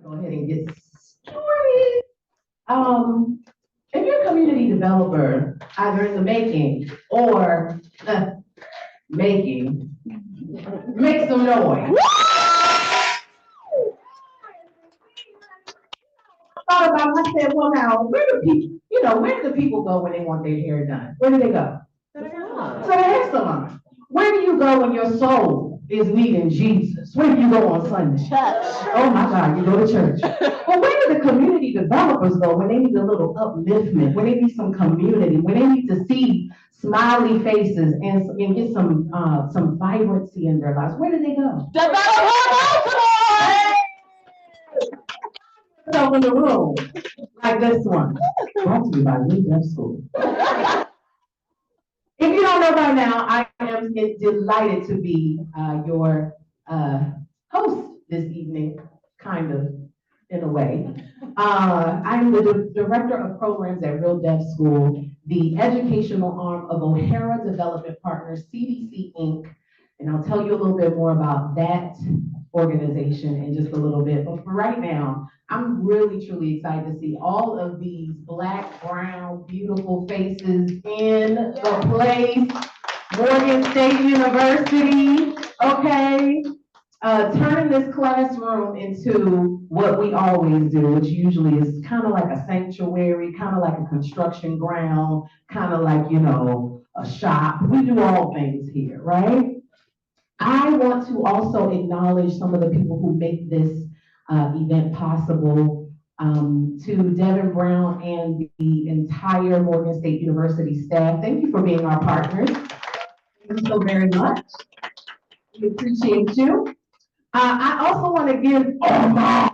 Go ahead and get started. If you're a community developer, either in the making or making, make some noise. I said, well, now, where do the people go when they want their hair done? Where do they go? To the hair salon. Where do you go when your soul is needing Jesus? Where do you go on Sunday? Church. Oh my God, you go to church. But where do the community developers go when they need a little upliftment, when they need some community, when they need to see smiley faces and get some vibrancy in their lives? Where do they go? DevelopHER Baltimore! So in the room, like this one, brought to you by RealDev-School. If you don't know by now, I am delighted to be your host this evening, kind of, in a way. I'm the Director of Programs at RealDev-School, the educational arm of O'Hara Development Partners, CDC, Inc., and I'll tell you a little bit more about that organization in just a little bit. But for right now, I'm really, truly excited to see all of these Black, brown, beautiful faces in the place. Morgan State University, okay? Turning this classroom into what we always do, which usually is kind of like a sanctuary, kind of like a construction ground, kind of like, a shop. We do all things here, right? I want to also acknowledge some of the people who make this event possible, to Devin Brown and the entire Morgan State University staff. Thank you for being our partners. Thank you so very much. We appreciate you. I also want to give homage,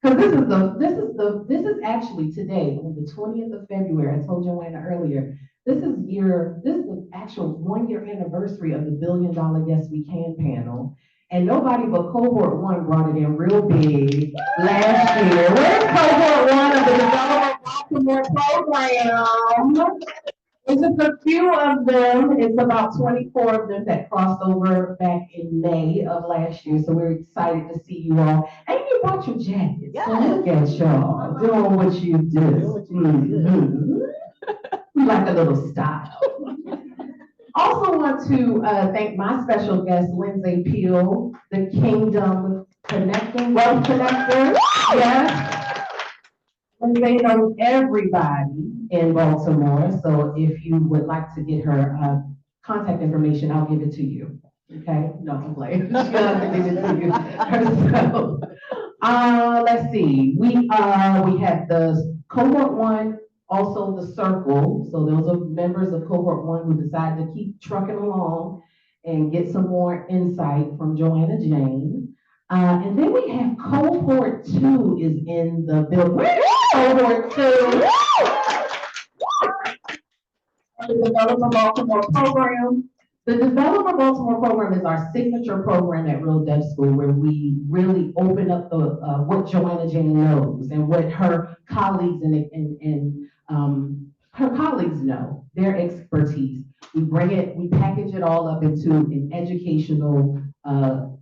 because this is actually today, on the 20th of February. I told Joanna earlier. This is the actual 1-year anniversary of the $1 Billion Yes We Can panel. And nobody but cohort 1 brought it in real big last year. Where's cohort 1 of the DevelopHER Baltimore Program? It's just a few of them. It's about 24 of them that crossed over back in May of last year. So we're excited to see you all. And you brought your jackets. Yes. So look at y'all doing what you do. Mm-hmm. We like a little style. Also want to thank my special guest, Lindsay Peel, the Kingdom Connecting Wealth Connector. Yes. Lindsay knows everybody in Baltimore, so if you would like to get her contact information, I'll give it to you. Okay? No, I'm playing. She's gonna give it to you herself. Let's see. We have the cohort 1. Also the circle, so those are members of cohort 1 who decided to keep trucking along and get some more insight from Joanna Jane. And then we have cohort 2 is in the building. Where is cohort 2? The DevelopHER Baltimore Program. The DevelopHER Baltimore Program is our signature program at RealDev-School, where we really open up the what Joanna Jane knows and what her colleagues and her colleagues know, their expertise. We bring it, we package it all up into an educational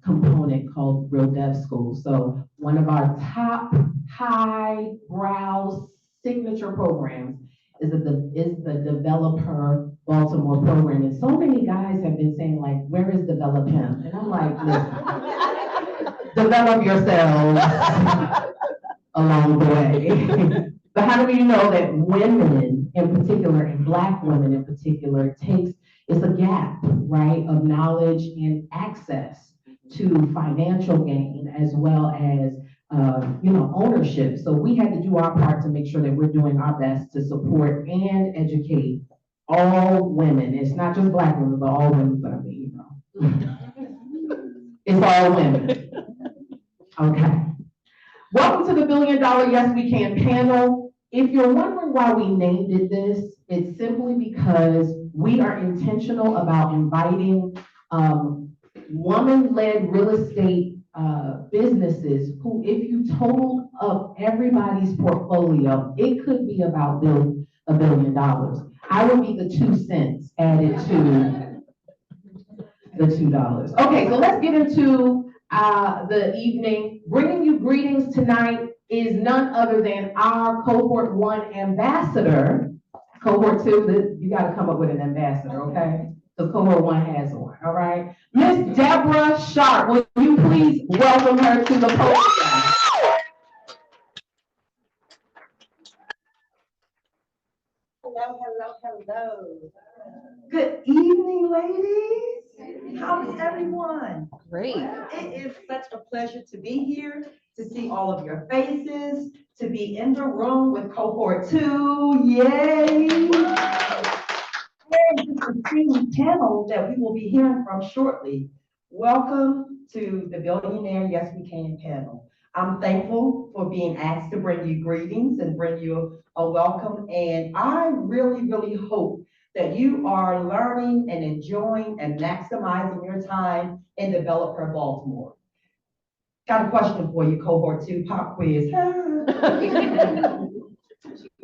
component called RealDev-School. So one of our top highbrow signature programs is the DevelopHER Baltimore Program. And so many guys have been saying, like, where is Develop Him? And I'm like, listen, develop yourselves along the way. But how do we know that women in particular, and Black women in particular, it's a gap, right, of knowledge and access to financial gain as well as ownership. So we had to do our part to make sure that we're doing our best to support and educate all women. It's not just Black women, but all women, but I mean, it's all women. Okay. Welcome to the $1 Billion Yes We Can panel. If you're wondering why we named it this, it's simply because we are intentional about inviting woman-led real estate businesses who, if you total up everybody's portfolio, it could be about $1 billion. I would be the 2 cents added to the $2. Okay, so let's get into the evening. Bringing you greetings tonight is none other than our Cohort 1 ambassador. Cohort 2, you got to come up with an ambassador, okay? So Cohort 1 has one, all right? Miss Deborah Sharp, will you please welcome her to the podium? Hello, hello, hello. Good evening, ladies. How is everyone? Great. It is such a pleasure to be here, to see all of your faces, to be in the room with Cohort 2. Yay! And the esteemed panel that we will be hearing from shortly. Welcome to the Billionaire Yes We Can panel. I'm thankful for being asked to bring you greetings and bring you a welcome. And I really, really hope that you are learning and enjoying and maximizing your time in DevelopHER Baltimore. Got a question for you, Cohort 2, pop quiz.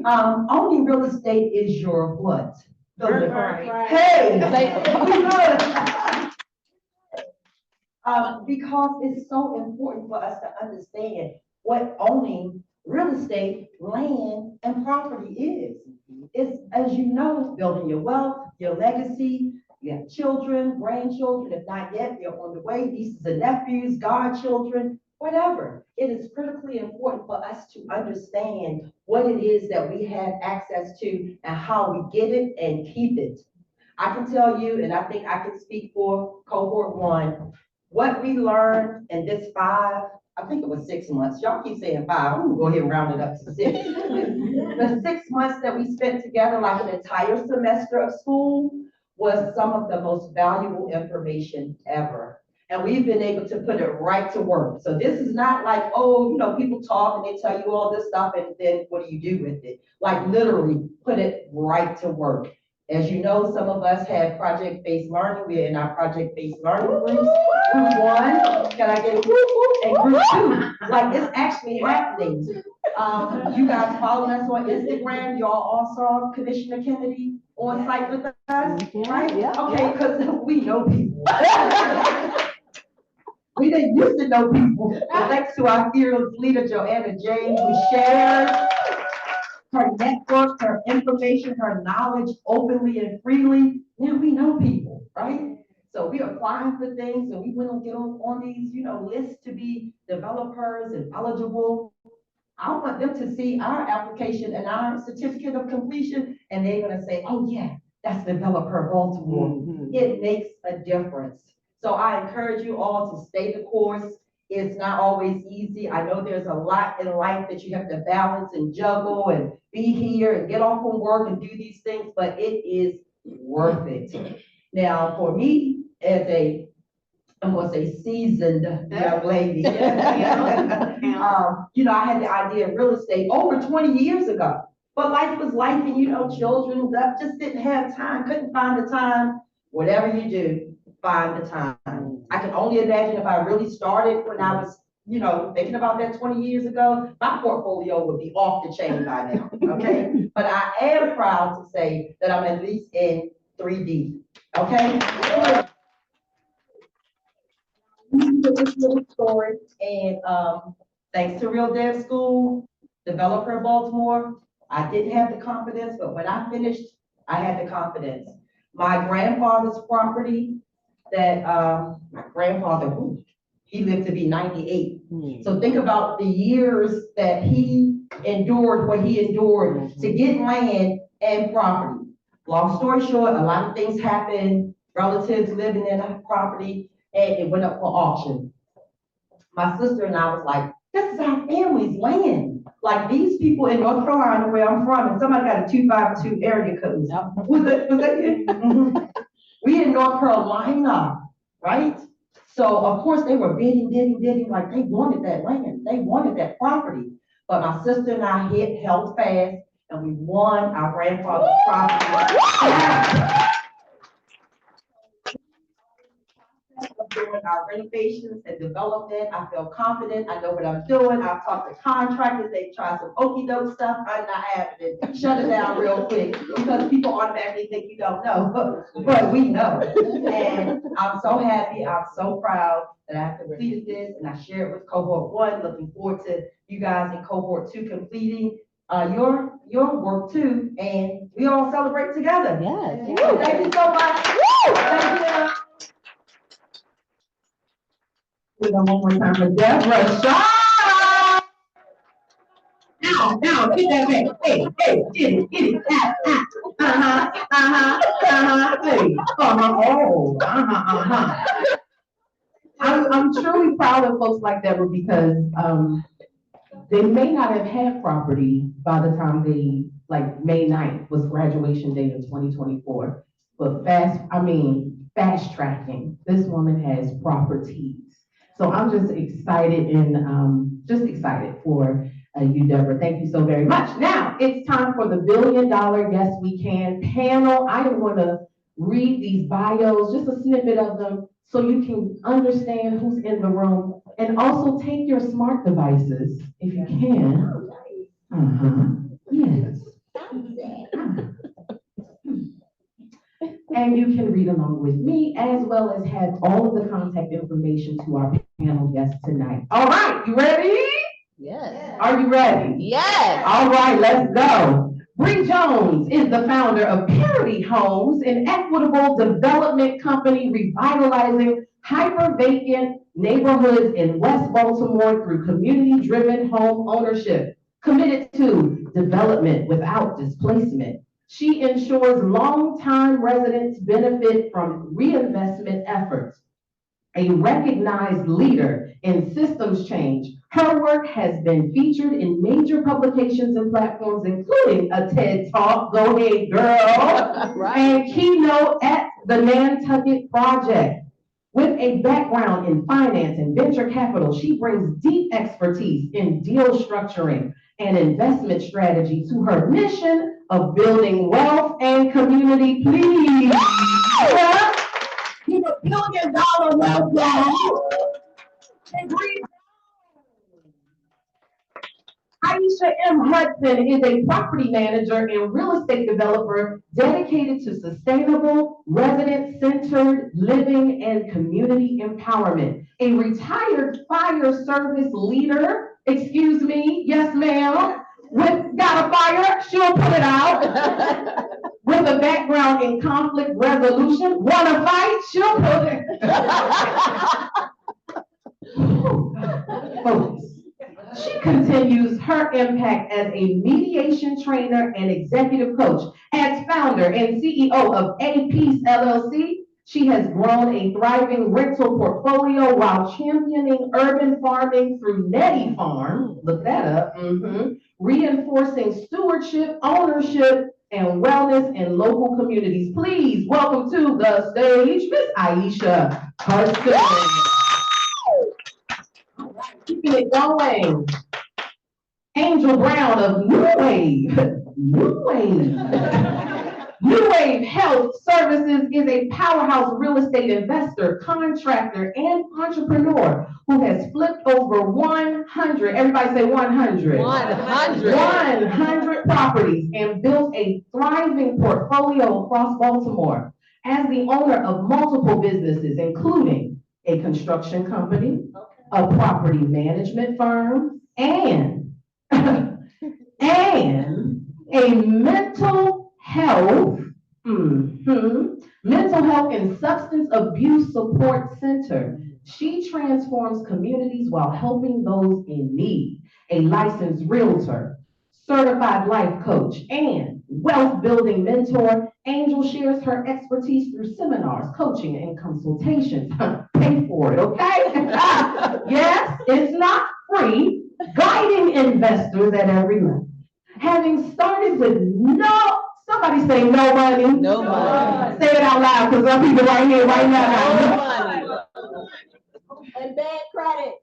Owning real estate is your what? Right. Hey, we good. Because it's so important for us to understand what owning real estate, land, and property is. It's, as you know, building your wealth, your legacy. You have children, grandchildren, if not yet, they're on the way, nieces and nephews, godchildren, whatever. It is critically important for us to understand what it is that we have access to and how we get it and keep it. I can tell you, and I think I can speak for Cohort 1, what we learned in this I think it was 6 months. Y'all keep saying 5. I'm gonna go ahead and round it up to 6. The 6 months that we spent together, like an entire semester of school, was some of the most valuable information ever. And we've been able to put it right to work. So this is not like, oh, people talk and they tell you all this stuff and then what do you do with it? Like literally put it right to work. As you know, some of us have project-based learning. We're in our project-based learning groups. Group 1, can I get a whoop? And group 2, like it's actually happening. You guys following us on Instagram, y'all all saw Commissioner Kennedy on site with us, right? Yeah. Okay, because we know people. We didn't used to know people. Thanks to our fearless leader, Joanna James, who shares her network, her information, her knowledge openly and freely. Now we know people, right? So we are applying for things and we want to get on these, lists to be developers and eligible. I want them to see our application and our certificate of completion, and they're gonna say, oh yeah, that's DevelopHER Baltimore. Mm-hmm. It makes a difference. So I encourage you all to stay the course. It's not always easy. I know there's a lot in life that you have to balance and juggle and be here and get off from work and do these things, but it is worth it. Now, for me, as I'm gonna say seasoned young lady, I had the idea of real estate over 20 years ago, but life was life and children and stuff, just didn't have time, couldn't find the time. Whatever you do, find the time. I can only imagine if I really started when I was, thinking about that 20 years ago, my portfolio would be off the chain by now, okay? But I am proud to say that I'm at least in 3D, okay? This little story, and thanks to RealDev-School, DevelopHER Baltimore, I didn't have the confidence, but when I finished, I had the confidence. My grandfather's property that my grandfather, he lived to be 98. So think about the years that he endured what he endured to get land and property. Long story short, a lot of things happened, relatives living in a property, and it went up for auction. My sister and I was like, this is our family's land. Like these people in North Carolina, where I'm from, and somebody got a 252 area code. Was that it? Mm-hmm. We in North Carolina, right? So of course they were bidding, like they wanted that land, they wanted that property. But my sister and I held fast, and we won our grandfather's property. doing our renovations and development. I feel confident. I know what I'm doing. I've talked to contractors. They try some okey doke stuff. I'm not having it. Shut it down real quick because people automatically think you don't know, but we know. And I'm so happy. I'm so proud that I've completed this, and I share it with cohort 1. Looking forward to you guys in cohort 2 completing your work too, and we all celebrate together. Yes. Thank you so much. Thank you. We're gonna one more time for Deborah Shaw. Now, get that back. Hey, get it. Hey, I'm truly proud of folks like Deborah because they may not have had property by the time they, like May 9th was graduation day in 2024. But fast tracking, this woman has properties. So I'm just excited and just excited for you, Deborah. Thank you so very much. Now it's time for the $1 Billion Yes We Can panel. I am going to read these bios, just a snippet of them, so you can understand who's in the room, and also take your smart devices if you can. Yes. And you can read along with me, as well as have all of the contact information to our panel guests tonight. All right, you ready? Yes. Are you ready? Yes. All right, let's go. Bree Jones is the founder of Parity Homes, an equitable development company revitalizing hyper-vacant neighborhoods in West Baltimore through community-driven home ownership, committed to development without displacement. She ensures long-time residents benefit from reinvestment efforts. A recognized leader in systems change, her work has been featured in major publications and platforms, including a TED Talk, Go Ahead Girl, Right. and keynote at the Nantucket Project. With a background in finance and venture capital, she brings deep expertise in deal structuring and investment strategy to her mission of building wealth and community. Please. He's $1 billion wealth, y'all. Aisha M. Hudson is a property manager and real estate developer dedicated to sustainable, resident-centered living and community empowerment. A retired fire service leader, excuse me, yes ma'am, got a fire, she'll put it out. With a background in conflict resolution, wanna fight, she'll put it. Focus. She continues her impact as a mediation trainer and executive coach. As founder and CEO of A Piece LLC, she has grown a thriving rental portfolio while championing urban farming through Nettie Farm, look that up, reinforcing stewardship, ownership, and wellness in local communities. Please welcome to the stage, Miss Aisha Hudson. Keeping it going. Angel Brown of New Wave Health Services is a powerhouse real estate investor, contractor, and entrepreneur who has flipped over 100, everybody say 100. 100 properties and built a thriving portfolio across Baltimore. As the owner of multiple businesses, including a construction company, a property management firm, and a mental health and substance abuse support center. She transforms communities while helping those in need. A licensed realtor, certified life coach, and wealth building mentor, Angel shares her expertise through seminars, coaching, and consultations. Pay for it, okay? Yes, it's not free. Guiding investors at every level. Having started with somebody say no money. No money. Say it out loud, because some people right here, right now. No money. And bad credit.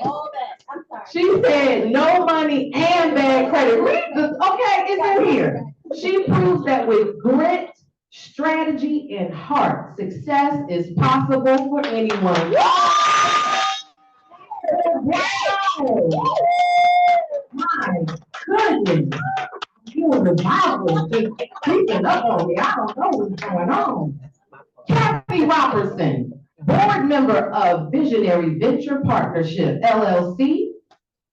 All that. I'm sorry. She said no money and bad credit. Read this, okay, it's in here. She proves that with grit, strategy, and heart. Success is possible for anyone. Wow! My goodness. You were revival just creeping up on me. I don't know what's going on. Kathy Robertson, board member of Visionary Venture Partnership, LLC.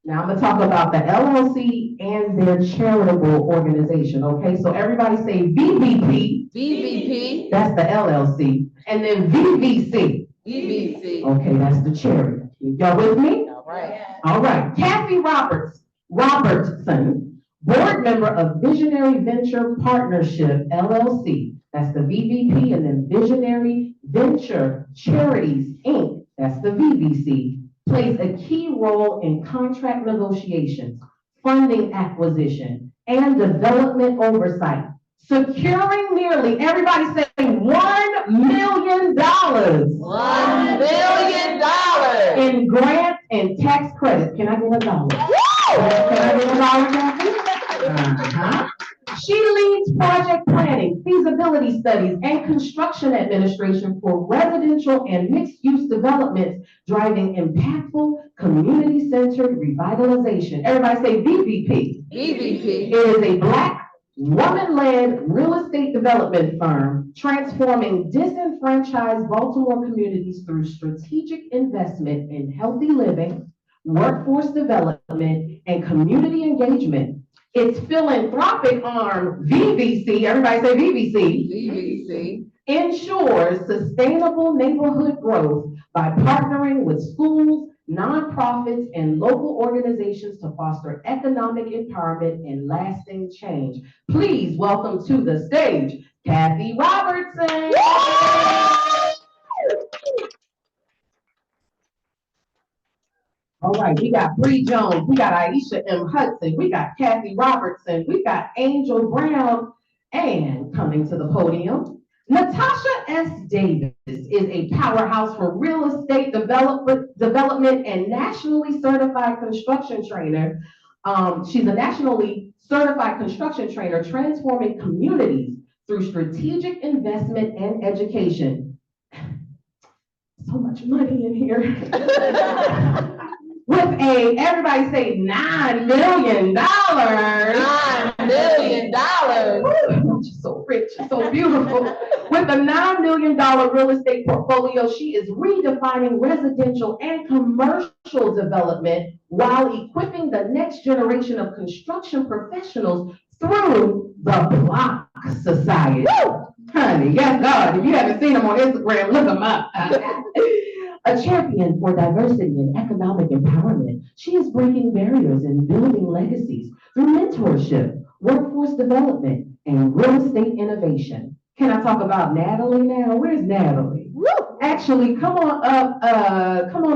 Now I'm gonna talk about the LLC and their charitable organization, okay? So everybody say VVP. VVP. That's the LLC. And then VVC. VVC. Okay, that's the charity. Y'all with me? All right. All right. Kathy Robertson, board member of Visionary Venture Partnership, LLC. That's the VVP, and then Visionary Venture Charities, Inc. That's the VVC. Plays a key role in contract negotiations, funding acquisition, and development oversight, securing nearly, everybody say $1 million. $1 million. In grants and tax credits. Can I get $1? Can I get $1, Kathy? Uh-huh. She leads project planning, feasibility studies, and construction administration for residential and mixed-use developments, driving impactful, community-centered revitalization. Everybody say VVP. VVP. It is a Black, woman-led real estate development firm transforming disenfranchised Baltimore communities through strategic investment in healthy living, workforce development, and community engagement. Its philanthropic arm, VVC, everybody say VVC, VVC. ensures sustainable neighborhood growth by partnering with schools, nonprofits, and local organizations to foster economic empowerment and lasting change. Please welcome to the stage, Kathy Robertson. All right, we got Bree Jones, we got Aisha M. Hudson, we got Kathy Robertson, we got Angel Brown, and coming to the podium, Natasha S. Davis is a powerhouse for real estate development and nationally certified construction trainer. She's a nationally certified construction trainer transforming communities through strategic investment and education. So much money in here. With everybody say $9 million. $9 million. Woo, she's so rich, so beautiful. With a $9 million real estate portfolio, she is redefining residential and commercial development while equipping the next generation of construction professionals through the Block Society. Woo! Honey, yes, God, if you haven't seen them on Instagram, look them up. A champion for diversity and economic empowerment, she is breaking barriers and building legacies through mentorship, workforce development, and real estate innovation. Can I talk about Natalie now? Where's Natalie? Woo! Actually, come on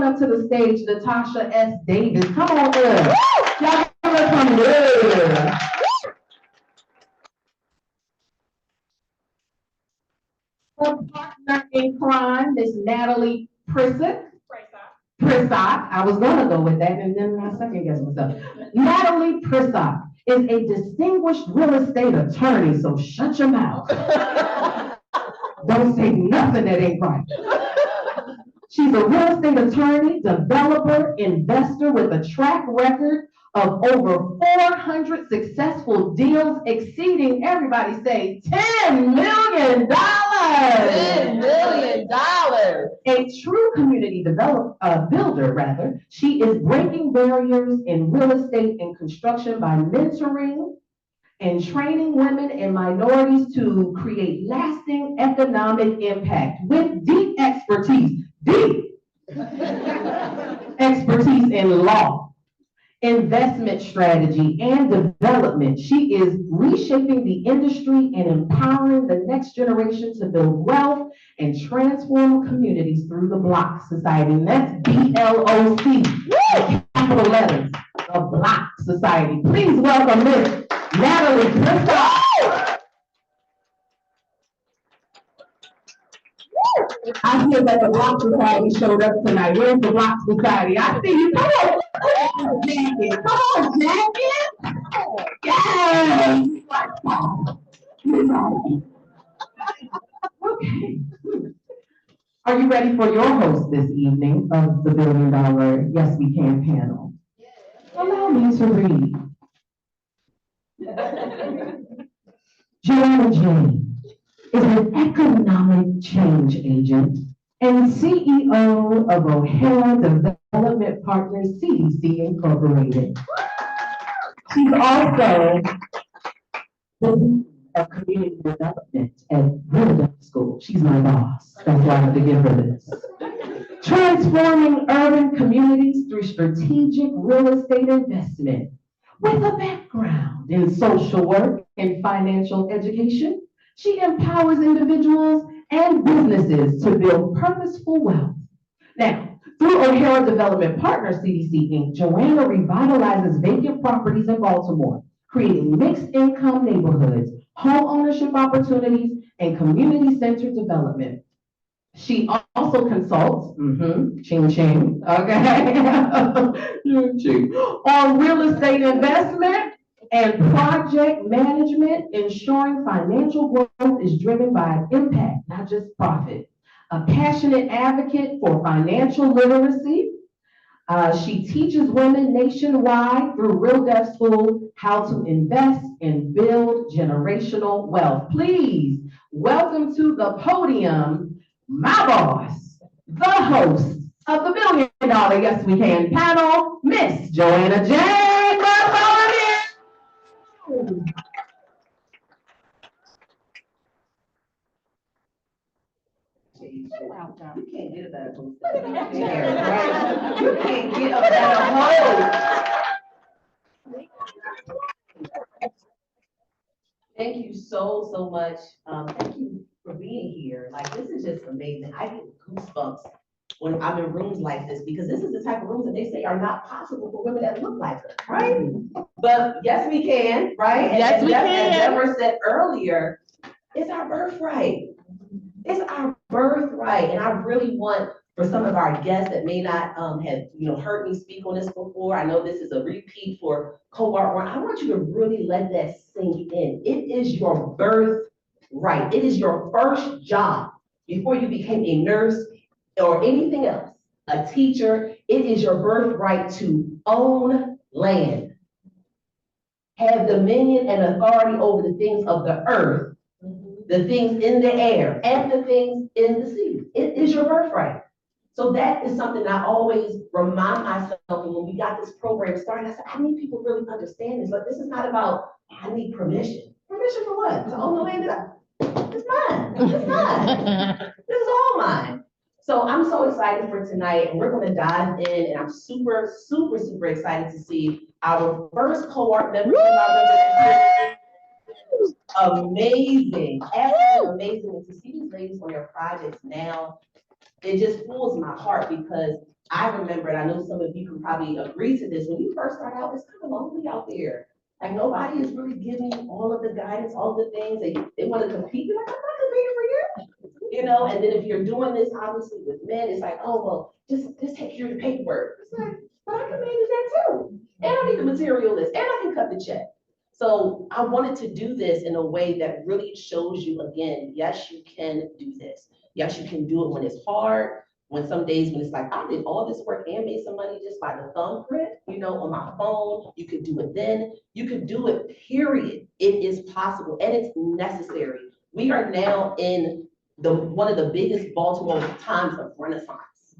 up to the stage, Natasha S. Davis. Come on up. Y'all give us some love. Her partner in crime, Miss Natalie Prissett. I was gonna go with that, and then I second guess myself. Natalie Prissett is a distinguished real estate attorney, so shut your mouth. Don't say nothing that ain't right. She's a real estate attorney, developer, investor with a track record of over 400 successful deals exceeding, everybody say, $10 million. $10 million. A true community builder, she is breaking barriers in real estate and construction by mentoring and training women and minorities to create lasting economic impact with deep expertise in law, investment strategy, and development. She is reshaping the industry and empowering the next generation to build wealth and transform communities through the Block Society. And that's BLOC, capital letters, the Block Society. Please welcome Miss Natalie Prissett. I feel that the Block Society showed up tonight. Where's the Block Society? I see you. Come on, Jackie. Come on, Jackie. Yes. okay. Are you ready for your host this evening of the $1 Billion Yes We Can panel? Allow me to read. Joanna Jane is an economic change agent and CEO of O'Hara Development Partners CDC Incorporated. She's also the Dean of Community Development at RealDev-School. She's my boss. That's why I have to give her this. Transforming urban communities through strategic real estate investment with a background in social work and financial education. She empowers individuals and businesses to build purposeful wealth. Now, through O'Hara Development Partners CDC Inc., Joanna revitalizes vacant properties in Baltimore, creating mixed income neighborhoods, home ownership opportunities, and community-centered development. She also consults, ching ching, okay, ching ching, on real estate investment and project management, ensuring financial growth is driven by impact, not just profit. A passionate advocate for financial literacy. She teaches women nationwide through RealDev-School how to invest and build generational wealth. Please welcome to the podium, my boss, the host of the $1 Billion Yes We Can panel, Miss Joanna Jane. You can't get a better host. Right? You can't get a better host. Thank you so much. Thank you for being here. Like, this is just amazing. I get goosebumps when I'm in rooms like this, because this is the type of rooms that they say are not possible for women that look like us, right? But yes, we can, right? Yes, we can. As Deborah said earlier, it's our birthright. It's our birthright. And I really want, for some of our guests that may not have heard me speak on this before, I know this is a repeat for cohort 1, I want you to really let that sink in. It is your birthright. It is your first job before you became a nurse or anything else, a teacher. It is your birthright to own land, have dominion and authority over the things of the earth, the things in the air, and the things in the sea. It is your birthright. So that is something I always remind myself. And when we got this program started, I said, I need people to really understand this, but this is not about, I need permission. Permission for what? To own the land? It's mine. It's mine. This is all mine. So I'm so excited for tonight, and we're going to dive in, and I'm super excited to see our first cohort member. Amazing, absolutely amazing. And to see these ladies on their projects now, it just fills my heart, because I remember, and I know some of you can probably agree to this, when you first start out, it's kind of lonely out there. Like, nobody is really giving you all of the guidance, all the things they want to compete. You're like, I'm not competing for you. And then if you're doing this, obviously with men, it's like, oh, well, just take care of the paperwork. It's like, but I can manage that too. And I need the material list, and I can cut the check. So I wanted to do this in a way that really shows you, again, yes, you can do this. Yes, you can do it when it's hard, when some days when it's like, I did all this work and made some money just by the thumbprint, on my phone. You could do it then. You could do it, period. It is possible, and it's necessary. We are now in one of the biggest Baltimore times of renaissance.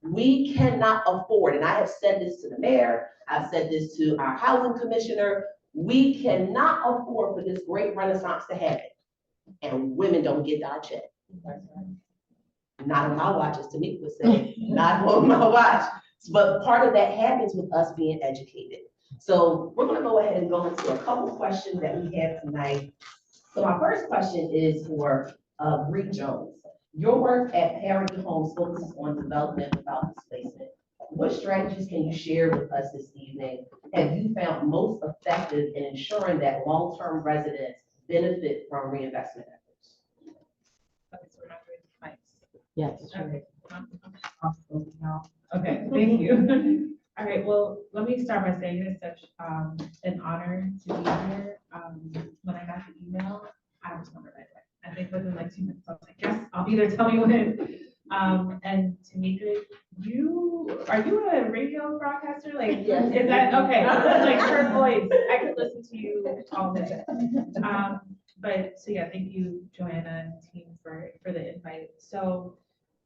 We cannot afford, and I have said this to the mayor, I've said this to our housing commissioner, we cannot afford for this great renaissance to happen, and women don't get our check. Not on my watch, as Tamika would say, not on my watch. But part of that happens with us being educated. So we're going to go ahead and go into a couple questions that we have tonight. So my first question is for Bree Jones. Your work at Parity Homes focuses on development without displacement. What strategies can you share with us this evening have you found most effective in ensuring that long-term residents benefit from reinvestment efforts? Okay, so we're not doing mics. Yes. Okay. Awesome. No. Okay, thank you. All right, well, let me start by saying it's such an honor to be here. When I got the email, I responded right away. And think within like 2 minutes. I was like, yes, I'll be there, tell me when. And Tamika, are you a radio broadcaster? Like, Yes. is that, okay, like her voice, I could listen to you all day. But, so yeah, thank you, Joanna and team for the invite. So,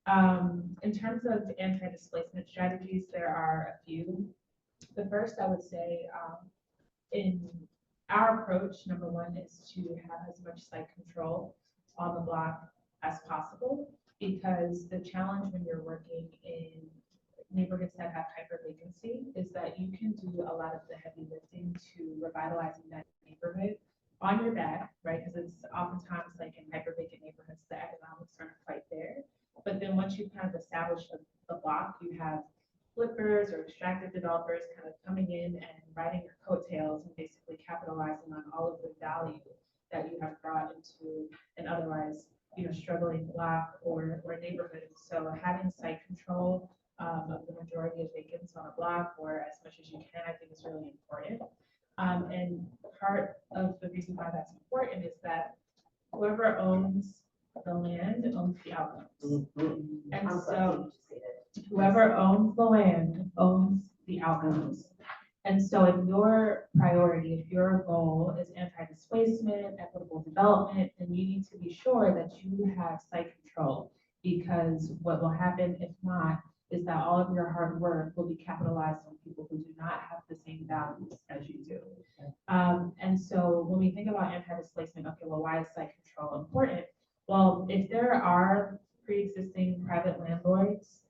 in terms of anti-displacement strategies, there are a few. The first, I would say, in our approach, number one is to have as much site control on the block as possible, because the challenge when you're working in neighborhoods that have hyper vacancy is that you can do a lot of the heavy lifting to revitalizing that neighborhood on your back, right? Because it's oftentimes like in hyper vacant neighborhoods, the economics aren't quite there. But then once you kind of establish the block, you have flippers or extractive developers kind of coming in and riding your coattails and basically capitalizing on all of the value that you have brought into an otherwise, struggling block or neighborhood. So having site control of the majority of vacants on a block, or as much as you can, I think is really important. And part of the reason why that's important is that whoever owns the land owns the outcomes. And so whoever owns the land owns the outcomes. And so if your priority, if your goal is anti-displacement, equitable development, then you need to be sure that you have site control, because what will happen if not is that all of your hard work will be capitalized on people who do not have the same values as you do. And so when we think about anti-displacement, okay, well, why is site control important? Well, if there are pre-existing private landlords,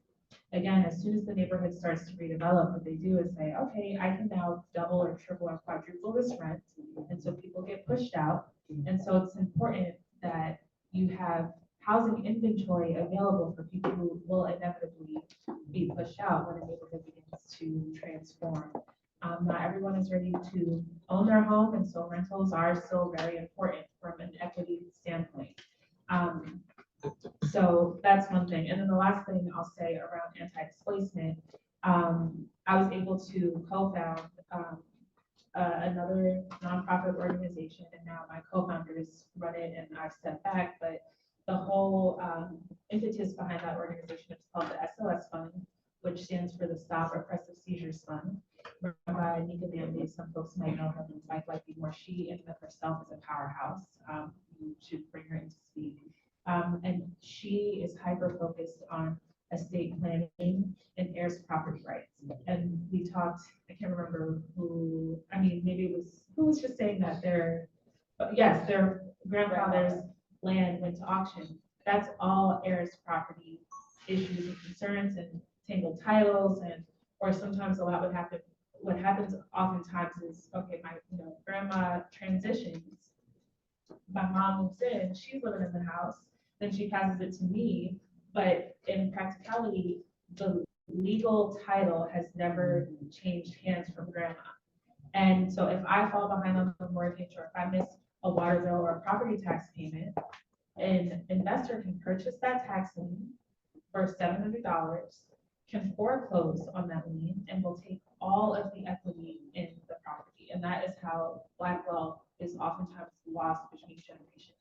again, as soon as the neighborhood starts to redevelop, what they do is say, okay, I can now double or triple or quadruple this rent. And so people get pushed out. And so it's important that you have housing inventory available for people who will inevitably be pushed out when a neighborhood begins to transform. Not everyone is ready to own their home, and so rentals are still very important from an equity standpoint. So that's one thing. And then the last thing I'll say around anti-displacement, I was able to co-found another nonprofit organization, and now my co-founders run it and I've stepped back, but the whole impetus behind that organization is called the SOS Fund, which stands for the Stop Oppressive Seizures Fund, run by Nika Manley. Some folks might know her from Life Like More. She in and of herself is a powerhouse. You should bring her in to speak. And she is hyper-focused on estate planning and heirs property rights. And we talked, I can't remember who, maybe it was, who was just saying that their grandfather's land went to auction. That's all heirs property issues and concerns and tangled titles, or sometimes a lot would happen. What happens oftentimes is, okay, my grandma transitions, my mom moves in, she's living in the house, then she passes it to me, but in practicality, the legal title has never changed hands from grandma. And so if I fall behind on the mortgage, or if I miss a water bill or a property tax payment, an investor can purchase that tax lien for $700, can foreclose on that lien, and will take all of the equity in the property. And that is how Black wealth is oftentimes lost between generations.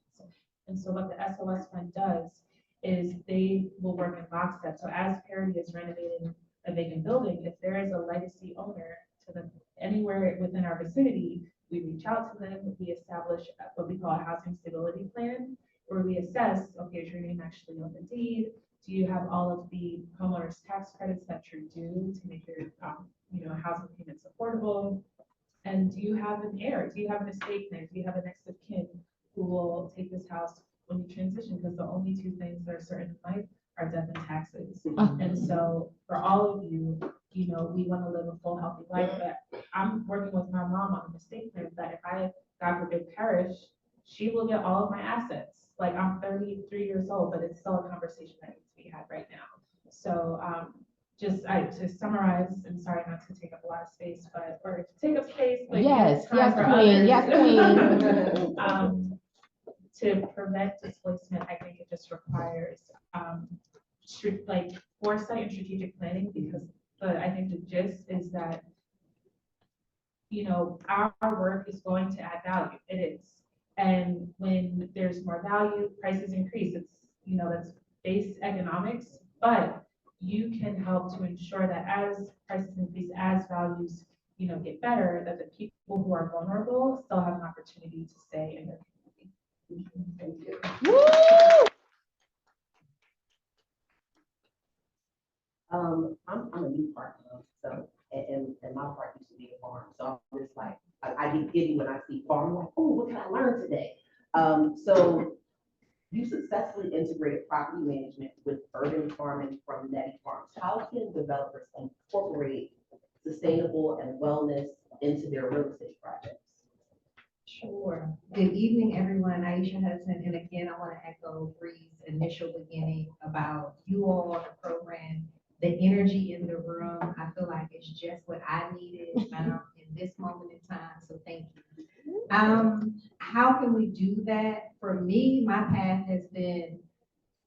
And so what the SOS Fund does is they will work in lockstep. So as Parity is renovating a vacant building, if there is a legacy owner to them anywhere within our vicinity, we reach out to them, we establish what we call a housing stability plan, where we assess, okay, is your name actually on the deed? Do you have all of the homeowner's tax credits that you're due to make your housing payments affordable? And do you have an heir? Do you have an estate plan? Do you have a next of kin who will take this house when you transition? Because the only two things that are certain in life are death and taxes. And so for all of you, we want to live a full, healthy life, but I'm working with my mom on an estate plan that if I, God forbid, perish, she will get all of my assets. Like, I'm 33 years old, but it's still a conversation that needs to be had right now. So to summarize, and sorry not to take up a lot of space, or to take up space, but Yes, time for queen, others. queen. To prevent displacement, I think it just requires foresight and strategic planning, because I think the gist is that our work is going to add value. It is. And when there's more value, prices increase. It's, that's base economics, but you can help to ensure that as prices increase, as values, get better, that the people who are vulnerable still have an opportunity to stay in their community. I'm a new partner, so, and my part used to be a farm, so I'm just like, I get giddy when I see farm, I'm like, oh, what can I learn today? So you successfully integrated property management with urban farming from Nettie Farms. How can developers incorporate sustainable and wellness into their real estate projects? Sure. Good evening, everyone. Aisha Hudson, and again, I want to echo Bree's initial beginning about you all, the program, the energy in the room. I feel like it's just what I needed in this moment in time, so thank you. How can we do that? For me, my path has been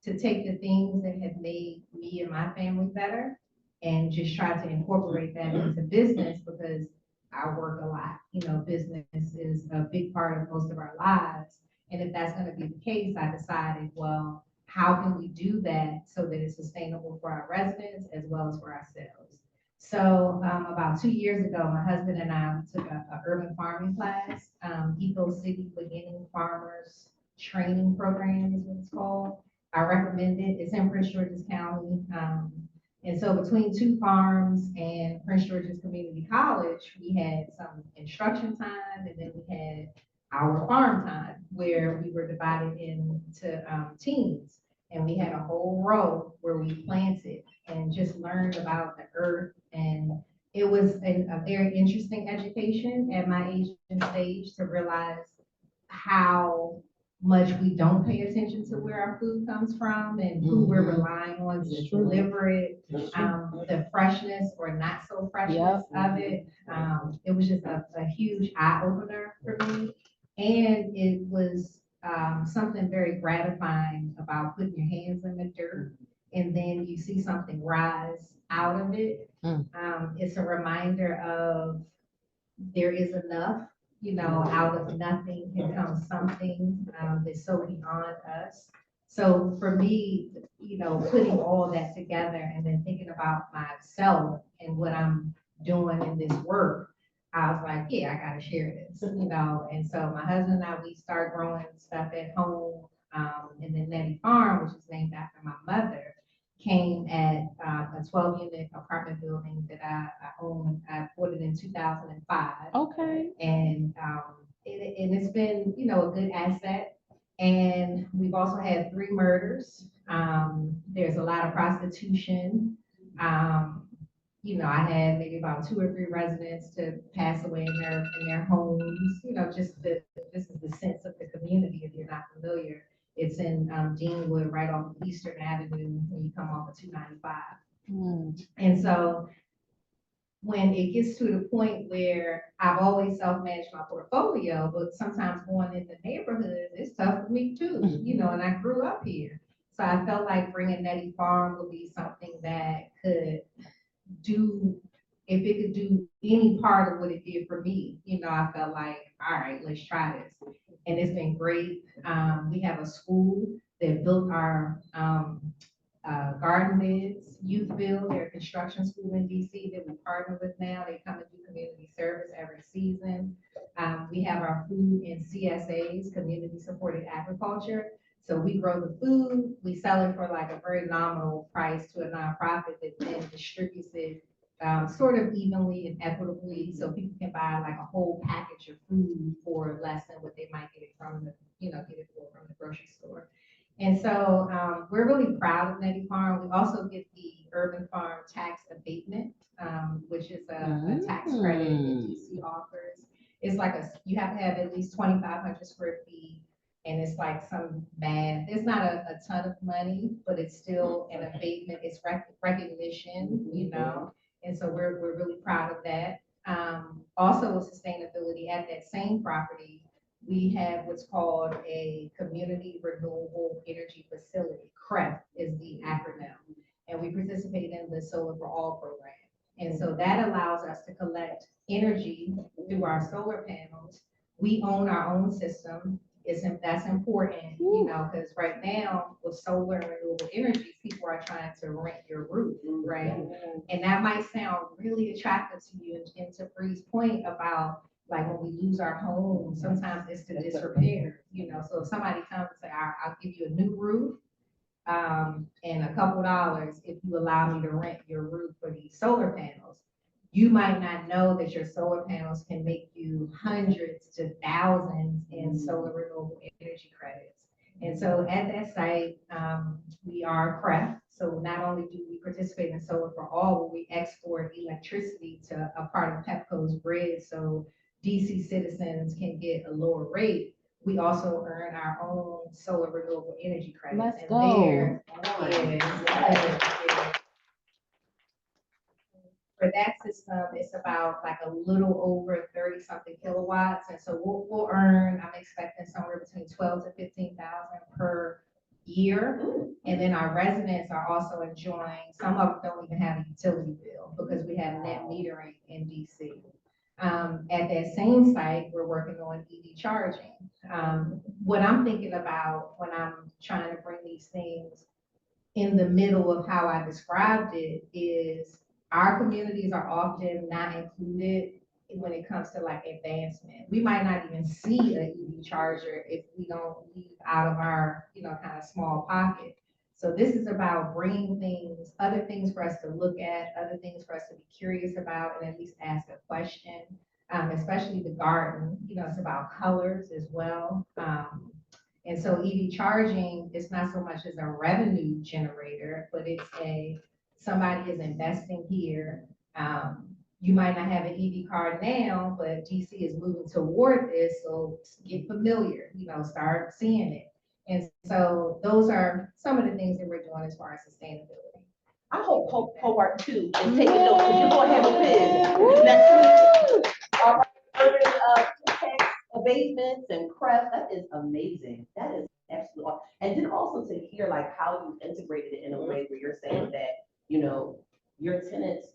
to take the things that have made me and my family better and just try to incorporate that into business, because I work a lot. Business is a big part of most of our lives. And if that's going to be the case, I decided, well, how can we do that so that it's sustainable for our residents as well as for ourselves? So about 2 years ago, my husband and I took a urban farming class, Eco City Beginning Farmers Training Program is what it's called. I recommend it. It's in Prince George's County. And so between two farms and Prince George's Community College, we had some instruction time, and then we had our farm time where we were divided into teams. And we had a whole row where we planted and just learned about the earth. And it was a very interesting education at my age and stage to realize how much we don't pay attention to where our food comes from and who we're relying on to deliver it, the freshness or not so freshness of it. It was just a huge eye opener for me. And it was something very gratifying about putting your hands in the dirt and then you see something rise out of it. It's a reminder of there is enough. Out of nothing can come something that's so beyond us. So for me, putting all that together and then thinking about myself and what I'm doing in this work, I was like, yeah, I gotta share this, And so my husband and I, we started growing stuff at home, and then Nettie Farm, which is named after my mother, came at a 12-unit apartment building that I own. I bought it in 2005. Okay. And it's been, a good asset. And we've also had 3 murders. There's a lot of prostitution. I had maybe about 2 or 3 residents to pass away in their homes. This is the sense of the community if you're not familiar. It's in Deanwood, right off of Eastern Avenue when you come off of 295. And so when it gets to the point where I've always self-managed my portfolio, but sometimes going in the neighborhood, it's tough for me too, and I grew up here. So I felt like bringing Nettie Farm would be something that could do, if it could do any part of what it did for me, I felt like, all right, let's try this. And it's been great. We have a school that built our garden beds, youth build, their construction school in DC that we partner with now. They come and do community service every season. We have our food and CSAs, community supported agriculture. So we grow the food, we sell it for like a very nominal price to a nonprofit that then distributes it sort of evenly and equitably, so people can buy like a whole package of food for less than what they might get it from the, from the grocery store. And so we're really proud of Nettie Farm. We also get the Urban Farm tax abatement, which is a tax credit that DC offers. It's like you have to have at least 2,500 square feet. And it's like some math. It's not a ton of money, but it's still an abatement. It's recognition, And so we're really proud of that. Also with sustainability at that same property, we have what's called a Community Renewable Energy Facility. CREF is the acronym. And we participate in the Solar for All program. And so that allows us to collect energy through our solar panels. We own our own system. that's important, you know, because right now with solar and renewable energy, people are trying to rent your roof, right? And that might sound really attractive to you, and to Bree's point about like when we lose our home, sometimes it's the disrepair, you know. So if somebody comes and say, I'll give you a new roof, and a couple dollars if you allow me to rent your roof for these solar panels. You might not know that your solar panels can make you hundreds to thousands in solar renewable energy credits. And so at that site, we are CREF. So not only do we participate in Solar for All, but we export electricity to a part of PEPCO's grid so DC citizens can get a lower rate. We also earn our own solar renewable energy credits. Let's And go. there is, for that system, it's about like a little over 30 something kilowatts. And so we'll earn, I'm expecting somewhere between 12 to 15,000 per year. And then our residents are also enjoying, some of them don't even have a utility bill because we have net metering in DC. At that same site, we're working on EV charging. What I'm thinking about when I'm trying to bring these things in the middle of how I described it is our communities are often not included when it comes to like advancement. We might not even see an EV charger if we don't leave out of our, you know, kind of small pocket. So this is about bringing things, other things for us to look at, other things for us to be curious about, and at least ask a question, especially the garden. You know, it's about colors as well. And so EV charging is not so much as a revenue generator, but it's somebody is investing here. You might not have an EV car now, but DC is moving toward this, so get familiar, you know, start seeing it. And so those are some of the things that we're doing as far as sustainability. I hope Hobart 2 is taking notes, because you're gonna have a quiz next week. All right, urban tax abatements and CREF, that is amazing. That is absolutely awesome. And then also to hear like how you integrated it in a way where you're saying that, you know, your tenants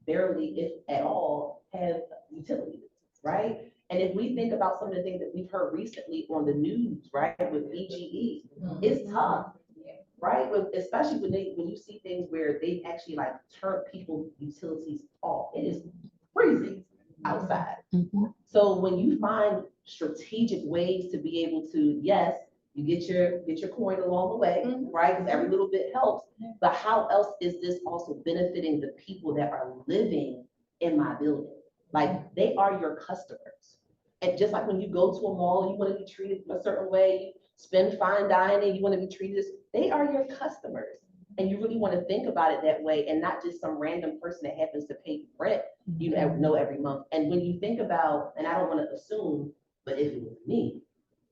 barely, if at all, have utilities, right? And if we think about some of the things that we've heard recently on the news, right, with BGE, it's tough, right? Especially when you see things where they actually like turn people's utilities off. It is freezing outside. So when you find strategic ways to be able to, yes, you get your coin along the way, right? Because every little bit helps. But how else is this also benefiting the people that are living in my building? Like they are your customers. And just like when you go to a mall, you want to be treated a certain way, you spend fine dining, you want to be treated, they are your customers. And you really want to think about it that way and not just some random person that happens to pay rent, you know, every month. And when you think about, and I don't want to assume, but if it was me,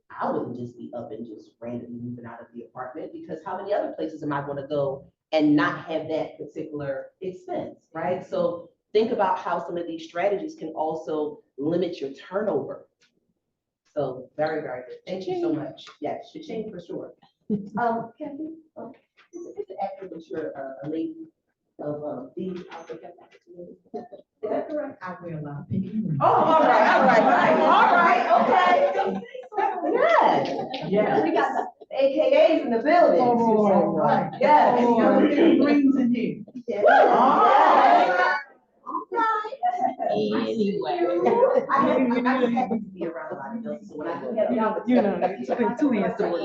I wouldn't just be up and just randomly moving out of the apartment, because how many other places am I going to go and not have that particular expense, right? So think about how some of these strategies can also limit your turnover. So very, very good. Thank you so much. Yes, cha-ching for sure. Kathy, is it accurate that you're a lady of these African opportunities? Is that correct? I wear a lot of pink and green. Oh, all right, okay. Yes. We got the AKAs in the building. All right. Yes. Any other pink and greens in here? Yes. Anyway. I just happen to be around a lot of buildings, so when I do have the opportunity. You know, you spend 2 hands to work.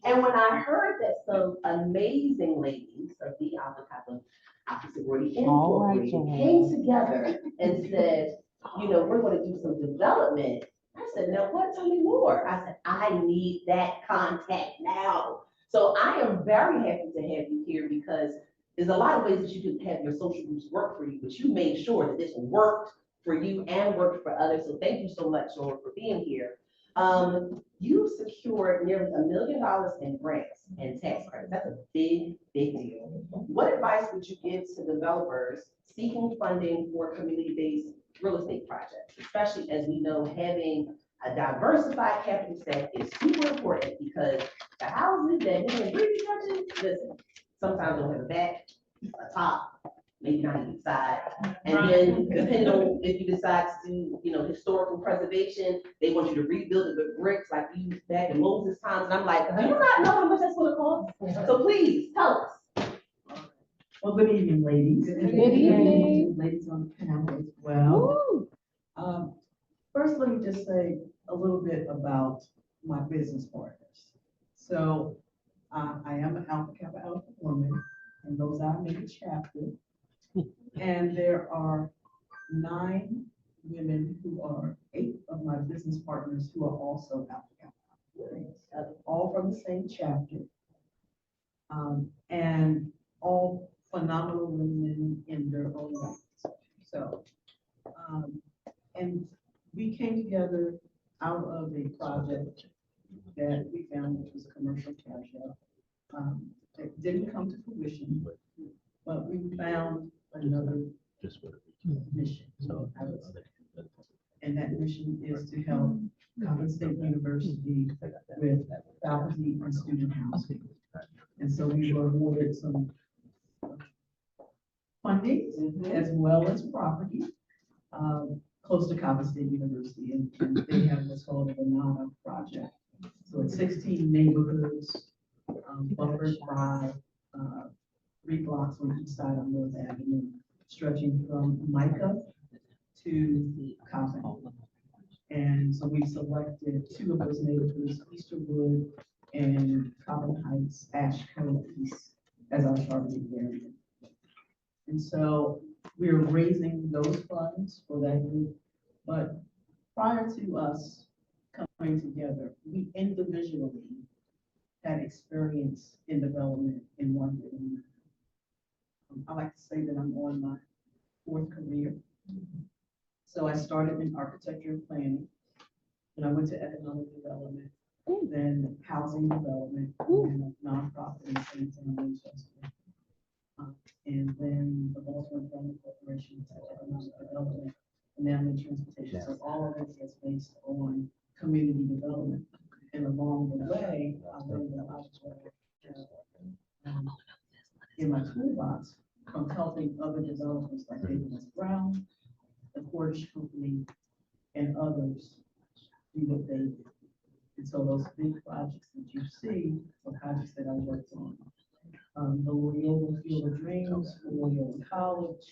And when I heard that some amazing ladies of the Alpha Kappa Alpha Sorority Incorporated came together and said, you know, we're going to do some development. I said, now what? Tell me more. I said, I need that contact now. So I am very happy to have you here, because there's a lot of ways that you can have your social groups work for you, but you made sure that this worked for you and worked for others. So thank you so much, Laura, for being here. You secured nearly $1 million in grants and tax credits. That's a big, big deal. What advice would you give to developers seeking funding for community-based real estate projects, especially as we know having a diversified capital stack is super important, because the houses that we in Breezy touches, listen, sometimes don't have a back, a top, maybe not even side. And then depending on if you decide to do, you know, historical preservation, they want you to rebuild it with bricks like we used back in Moses times. And I'm like, do you not know how much that's gonna cost? So please, tell us. Well, good evening, ladies. Good evening. Ladies on the panel as well. First, let me just say a little bit about my business partners. So, I am an Alpha Kappa Alpha woman, and those are many chapter. And there are 9 women who are 8 of my business partners who are also Alpha Kappa, all from the same chapter. And all phenomenal women in their own right. So, and we came together out of a project that we found, which was a commercial cash out. It didn't come to fruition, but we found another mission. And that mission is to help Coppin State University with faculty and student housing. And so we were awarded some funding as well as property close to Coppin State University. And they have what's called a banana project. So it's 16 neighborhoods, buffered by 3 blocks on each side of North Avenue, stretching from Micah to Coppin. And so we selected 2 of those neighborhoods, Easterwood and Coppin Heights, Ash Cove East, as our targeted area. And so we're raising those funds for that group. But prior to us coming together, we individually had experience in development in one way or another. I like to say that I'm on my 4th career. So I started in architecture and planning, and I went to economic development, then housing development, and a nonprofit in St. Manchester. And then the Baltimore Program Corporation to economic development, and now in transportation. So all of this is based on community development. And along the way, I learned that I was in my toolbox from helping other developers like David S. Brown, the Cordish Company, and others do what they do. And so those big projects that you see are projects that I worked on. The Loyola Field of Dreams, Loyola College,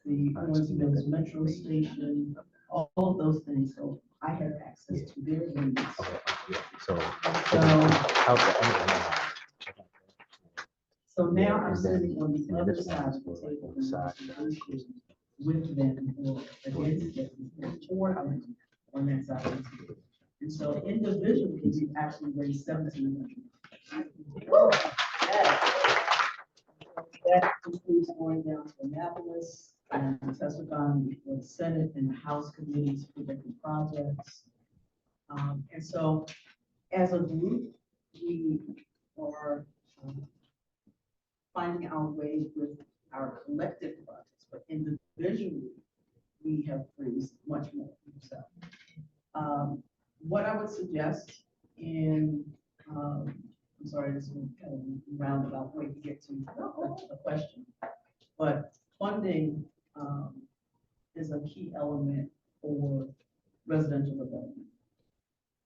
the Owens Mills Metro Station, all of those things. So I had access to their needs. So now I'm sitting on the other side of the table and with them or against them or them on that side of the table. And so individually, we actually raised $1,700. That includes going down to Annapolis and testifying for the Senate and the House committees for different projects. And so as a group, we are finding our way with our collective projects, but individually, we have raised much more. So what I would suggest in, I'm sorry, this is kind of a roundabout way to get to the question, but funding is a key element for residential development.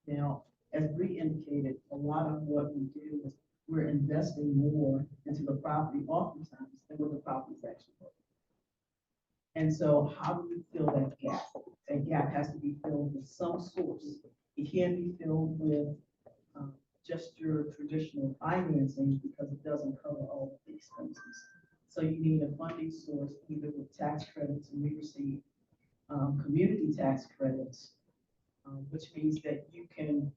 Now, as Bree indicated, a lot of what we do is we're investing more into the property oftentimes than what the property is actually worth. And so how do you fill that gap? That gap has to be filled with some source. It can't be filled with just your traditional financing because it doesn't cover all of the expenses. So you need a funding source either with tax credits, and we receive community tax credits, which means that you can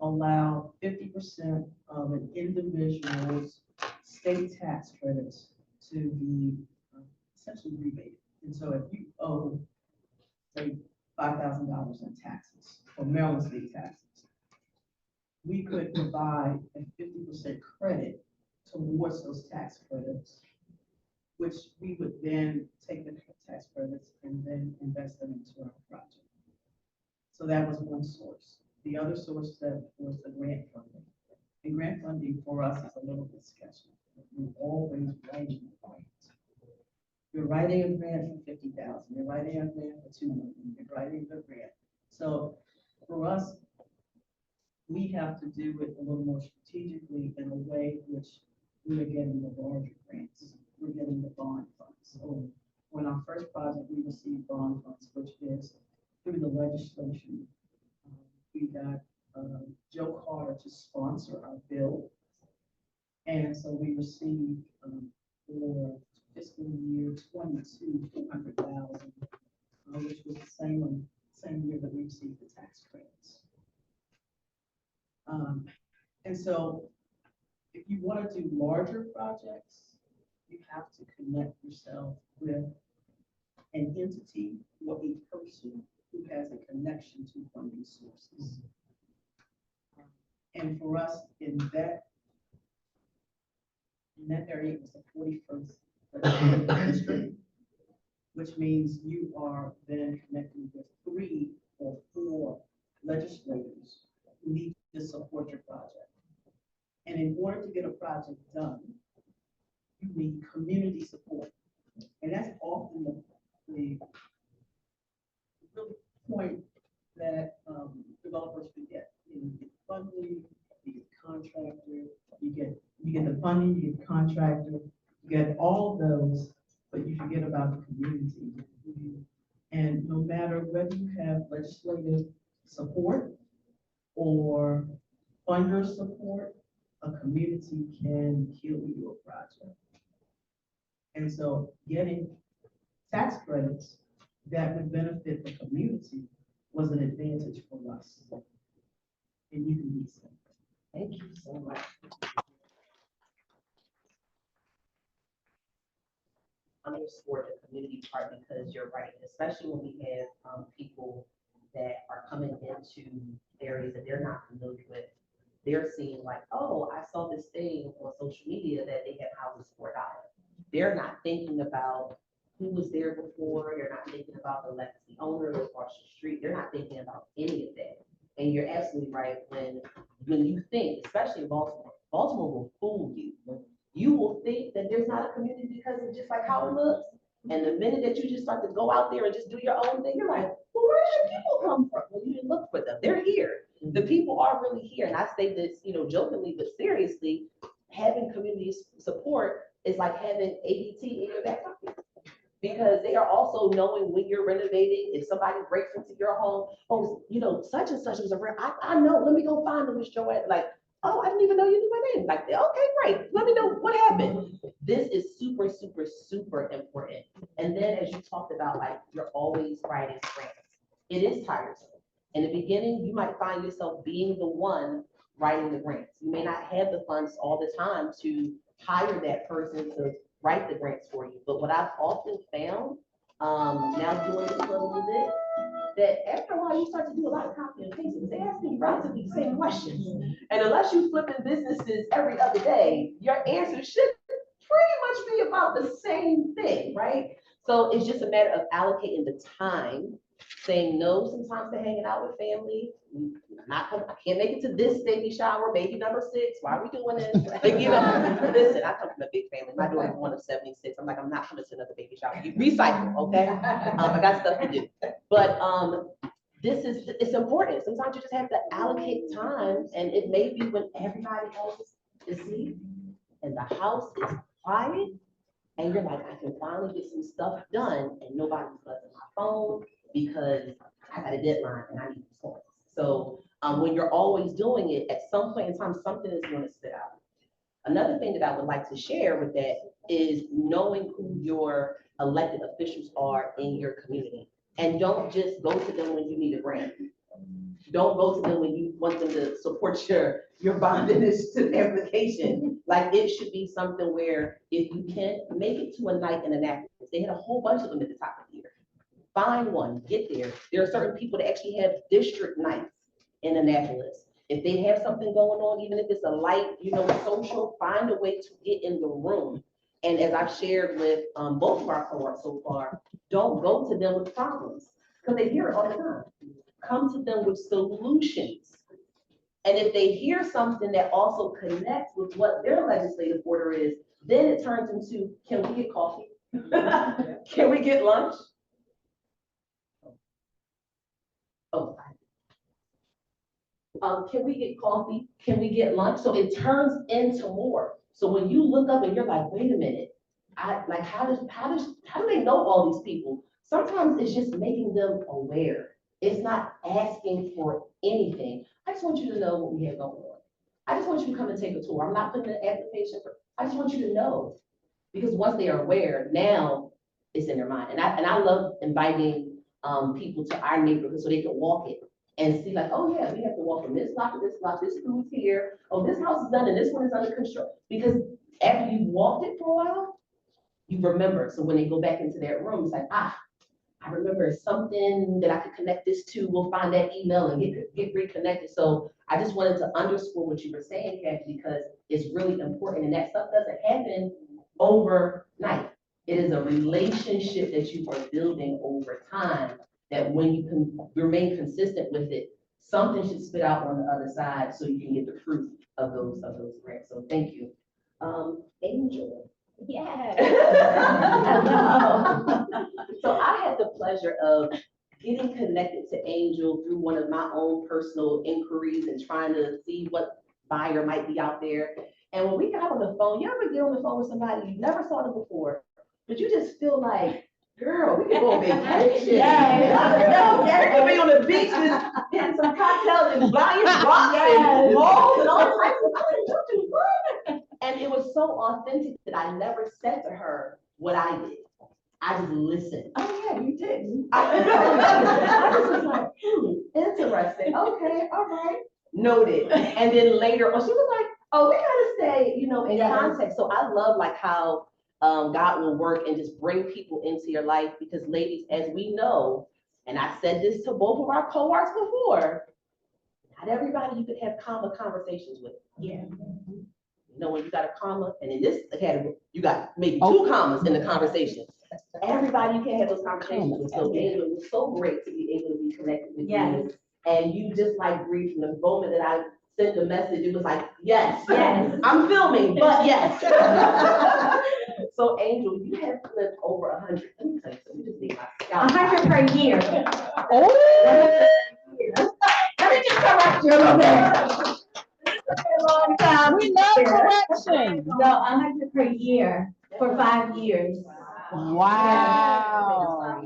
allow 50% of an individual's state tax credits to be essentially rebated. And so if you owe, say, $5,000 in taxes or Maryland state taxes, we could provide a 50% credit towards those tax credits, which we would then take the tax credits and then invest them into our project. So that was one source. The other source that was the grant funding. And grant funding for us is a little bit sketchy. We're always writing grants. writing a grant for 50,000, you're writing a grant for 2 million, you're writing a grant. So for us, we have to do it a little more strategically in a way which we are getting the larger grants. We're getting the bond funds. So when our first project, we received bond funds, which is through the legislation. We got Joe Carter to sponsor our bill. And so we received for fiscal year 22, 200,000, which was the same year that we received the tax credits. And so if you want to do larger projects, you have to connect yourself with an entity or a person who has a connection to funding sources. And for us in that area, it was the 41st legislative district, which means you are then connecting with 3 or 4 legislators who need to support your project. And in order to get a project done, you need community support. And that's often the real point that developers forget. You get funding, you get contractor, you get the funding, you get contractor, you get all of those, but you forget about the community. And no matter whether you have legislative support or funder support, a community can kill your project. And so getting tax credits that would benefit the community was an advantage for us. And you can be so. Thank you so much. Underscore the community part, because you're right, especially when we have people that are coming into areas that they're not familiar with. They're seeing like, oh, I saw this thing on social media that they have houses for $1. They're not thinking about who was there before. They're not thinking about the legacy owner across the street. They're not thinking about any of that. And you're absolutely right. When you think, especially in Baltimore, Baltimore will fool you. You will think that there's not a community because of just like how it looks. And the minute that you just start to go out there and just do your own thing, you're like, well, where did the people come from? Well, you didn't look for them. They're here. The people are really here. And I say this, jokingly, but seriously, having community support is like having ADT in your back pocket. Because they are also knowing when you're renovating, if somebody breaks into your home, oh, such and such was a real, I know, let me go find them, Miss Joanne. Like, oh, I didn't even know you knew my name. Like, okay, great. Let me know what happened. This is super, super, super important. And then as you talked about, like, you're always writing grants. It is tiresome. In the beginning, you might find yourself being the one writing the grants. You may not have the funds all the time to hire that person to write the grants for you. But what I've often found, now doing this for a little bit, that after a while you start to do a lot of copy and pasting. They ask you relatively the same questions. And unless you flipping businesses every other day, your answer should pretty much be about the same thing, right? So it's just a matter of allocating the time, saying no sometimes to hanging out with family. I can't make it to this baby shower, baby number 6. Why are we doing this? Like, listen, I come from a big family. My daughter's one of 76. I'm like, I'm not coming to another baby shower. You recycle, okay? I got stuff to do. But it's important. Sometimes you just have to allocate time, and it may be when everybody else is asleep and the house is quiet, and you're like, I can finally get some stuff done, and nobody's buzzing my phone because I got a deadline and I need points. So when you're always doing it, at some point in time, something is going to spit out. Another thing that I would like to share with that is knowing who your elected officials are in your community. And don't just go to them when you need a grant. Don't go to them when you want them to support your bond initiative application. Like, it should be something where if you can make it to a night in Annapolis, they had a whole bunch of them at the top of the year. Find one, get there. There are certain people that actually have district nights in Annapolis. If they have something going on, even if it's a light, social, find a way to get in the room. And as I've shared with both of our cohorts so far, don't go to them with problems, because they hear it all the time. Come to them with solutions. And if they hear something that also connects with what their legislative order is, then it turns into, can we get coffee? Can we get lunch? Oh. Can we get coffee? Can we get lunch? So it turns into more. So when you look up and you're like, wait a minute, how do they know all these people? Sometimes it's just making them aware. It's not asking for anything. I just want you to know what we have going on. I just want you to come and take a tour. I'm not putting an application for, I just want you to know. Because once they are aware, now it's in their mind. And I love inviting people to our neighborhood so they can walk it and see like, oh yeah, we have to walk from this block to this block, this school's here, oh, this house is done and this one is under construction. Because after you've walked it for a while, you remember. So when they go back into that room, it's like, I remember something that I could connect this to. We'll find that email and get reconnected. So I just wanted to underscore what you were saying, Kathy, because it's really important. And that stuff doesn't happen overnight. It is a relationship that you are building over time, that when you can remain consistent with it, something should spit out on the other side so you can get the fruit of those grants. So thank you. Angel. Yeah. Hello. So I had the pleasure of getting connected to Angel through one of my own personal inquiries and trying to see what buyer might be out there. And when we got on the phone, you ever get on the phone with somebody you never saw them before, but you just feel like, girl, we can go on vacation. Yeah. We can be on the beach just getting some cocktails and buying rocks and balls and all types of things. And it was so authentic that I never said to her what I did. I just listened. Oh yeah, you did. I just was like, interesting. Okay, all right. Noted. And then later, she was like, oh, we gotta stay, in context. So I love like how God will work and just bring people into your life, because ladies, as we know, and I said this to both of our cohorts before, not everybody you could have conversations with. Yeah. When you got a comma, and in this academy, you got maybe two commas in the conversation. Everybody you can't have those conversations with. So Angel, it was so great to be able to be connected with you. And you just like breathed from the moment that I sent the message, it was like, yes, I'm filming, but yes. So Angel, you have flipped over 100. Let me tell you something, you just need my scalp. 100 per year. Oh. Let me just correct you a little bit. A long time. We love correction. No, 100 per year for 5 years. Wow.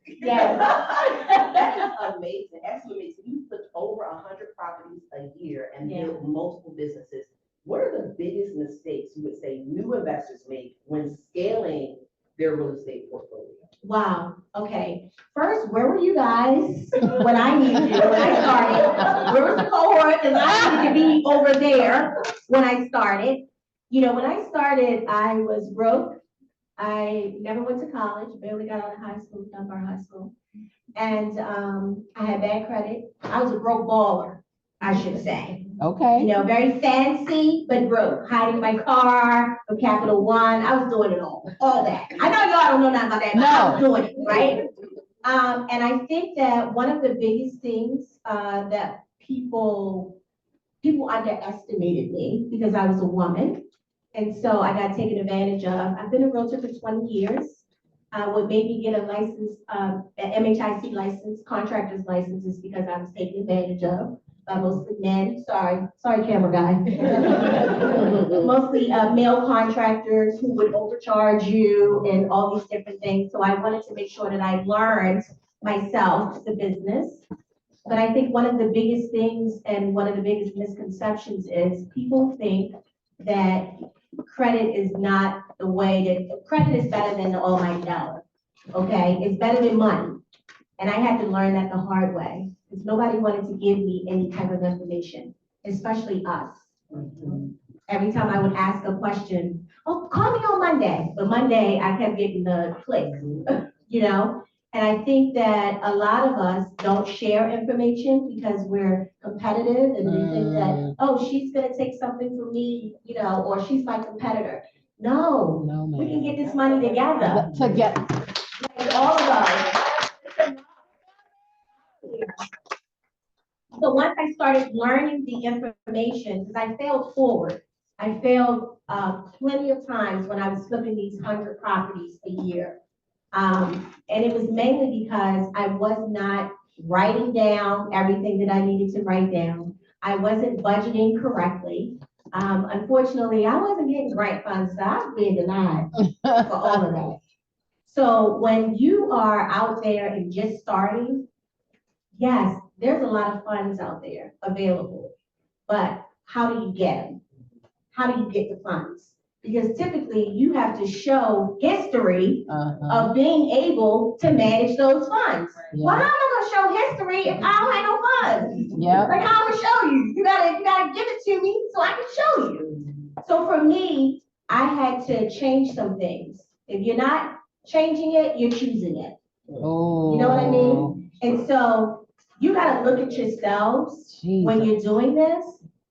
Yes. That is amazing. Absolutely amazing. You flipped over 100 properties a year and built multiple businesses. What are the biggest mistakes you would say new investors make when scaling their real estate portfolio? Wow. Okay. First, where were you guys when I needed you, when I started? Where was the cohort? Because I needed to be over there when I started. When I started, I was broke. I never went to college, barely got out of high school, Dunbar High School. And I had bad credit. I was a broke baller, I should say. Okay. Very fancy, but broke. Hiding my car from Capital One. I was doing it all that. I know y'all don't know nothing about that, but I was doing it, right? And I think that one of the biggest things that people underestimated me, because I was a woman. And so I got taken advantage of. I've been a realtor for 20 years. What made me get a license, an MHIC license, contractor's license, is because I was taken advantage of by mostly men. Sorry, camera guy. Mostly male contractors who would overcharge you and all these different things. So I wanted to make sure that I learned myself the business. But I think one of the biggest things and one of the biggest misconceptions is people think that credit is not the way that credit is better than the almighty dollar. Okay, it's better than money. And I had to learn that the hard way, because nobody wanted to give me any type of information, especially us. Every time I would ask a question, oh, call me on Monday. But Monday I kept getting the clicks, And I think that a lot of us don't share information because we're competitive and we think that, oh, she's gonna take something from me, or she's my competitor. No, we can get this money together. Like all of us. So once I started learning the information, because I failed forward, I failed plenty of times when I was flipping these 100 properties a year. And it was mainly because I was not writing down everything that I needed to write down. I wasn't budgeting correctly. Unfortunately, I wasn't getting grant funds, so I was being denied for all of that. So when you are out there and just starting, yes, there's a lot of funds out there available, but how do you get them? How do you get the funds? Because typically you have to show history of being able to manage those funds. Yeah. Well, how am I gonna show history if I don't have no funds? Yeah. Like, how am I gonna show you? You gotta give it to me so I can show you. So for me, I had to change some things. If you're not changing it, you're choosing it. Oh. You know what I mean? And so you gotta look at yourselves when Jesus. you're doing this,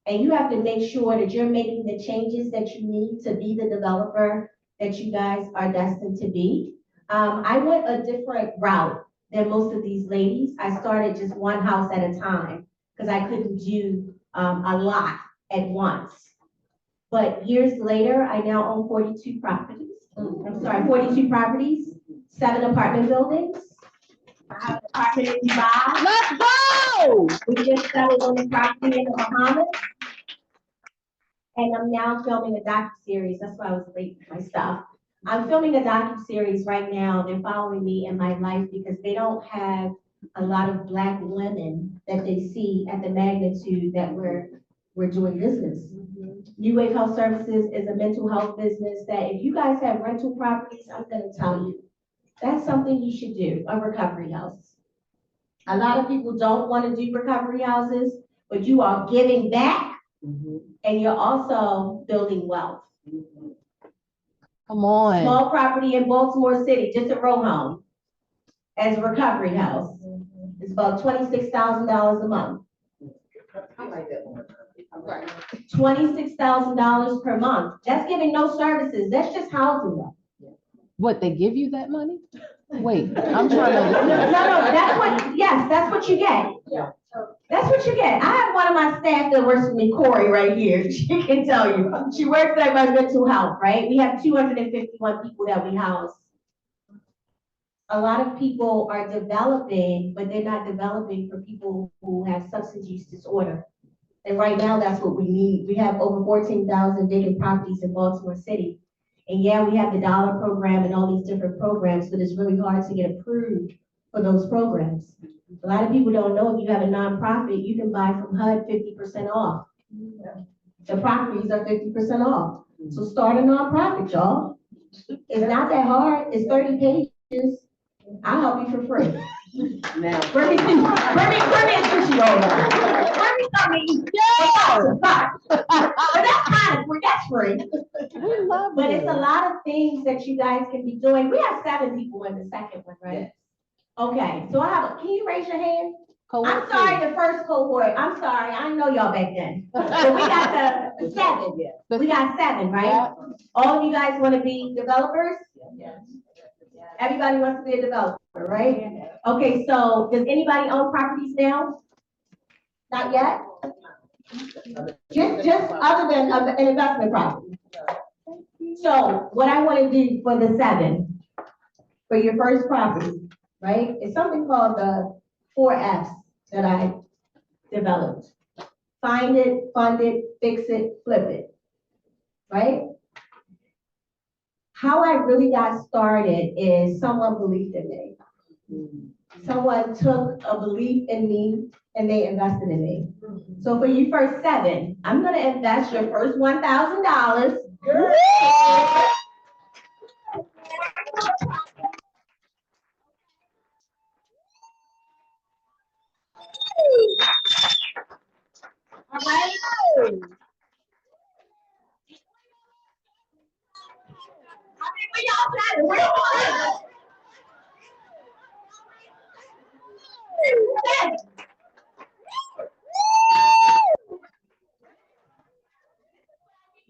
and you have to make sure that you're making the changes that you need to be the developer that you guys are destined to be. I went a different route than most of these ladies. I started just one house at a time because I couldn't do a lot at once. But years later, I now own 42 properties. 42 properties, 7 apartment buildings. I have an apartment in Dubai. Let's go! We just settled on a property in the Bahamas. And I'm now filming a docuseries. That's why I was late with my stuff. I'm filming a docuseries right now. They're following me in my life because they don't have a lot of Black women that they see at the magnitude that we're doing business. New Wave Health Services is a mental health business that if you guys have rental properties, I'm gonna tell you, that's something you should do, a recovery house. A lot of people don't wanna do recovery houses, but you are giving back and you're also building wealth. Come on. Small property in Baltimore City, just a row home, as a recovery house. It's about $26,000 a month. I like that one. Right. $26,000 per month. That's giving no services. That's just housing them. What, they give you that money? Wait, I'm trying to No, understand. that's what, yes, that's what you get. Yeah. That's what you get. I have one of my staff that works with me, Corey, right here. She can tell you. She works at my mental health, right? We have 251 people that we house. A lot of people are developing, but they're not developing for people who have substance use disorder. And right now, that's what we need. We have over 14,000 vacant properties in Baltimore City. And yeah, we have the dollar program and all these different programs, but it's really hard to get approved for those programs. A lot of people don't know if you have a nonprofit, you can buy from HUD 50% off. The properties are 50% off. So start a nonprofit, y'all. It's not that hard. It's 30 pages. I'll help you for free. Now. Bring me a sushi roll. Bring me something. Yeah. But that's kind of free. That's free. We love But it. it's a lot of things that you guys can be doing. We have 7 people in the second one, right? Yes. Okay, so can you raise your hand? Cohort I'm sorry, the first cohort. I'm sorry, I didn't know y'all back then. But we got the 7. Yeah. We got 7, right? Yeah. All of you guys want to be developers? Yes. Everybody wants to be a developer, right? Okay, so does anybody own properties now? Not yet? Just other than an investment property. So what I want to do for the 7, for your first property, right? It's something called the 4 F's that I developed. Find it, fund it, fix it, flip it, right? How I really got started is someone believed in me. Someone took a belief in me and they invested in me. So for your first 7, I'm gonna invest your first $1,000. All right. Where y'all at? Where y'all at?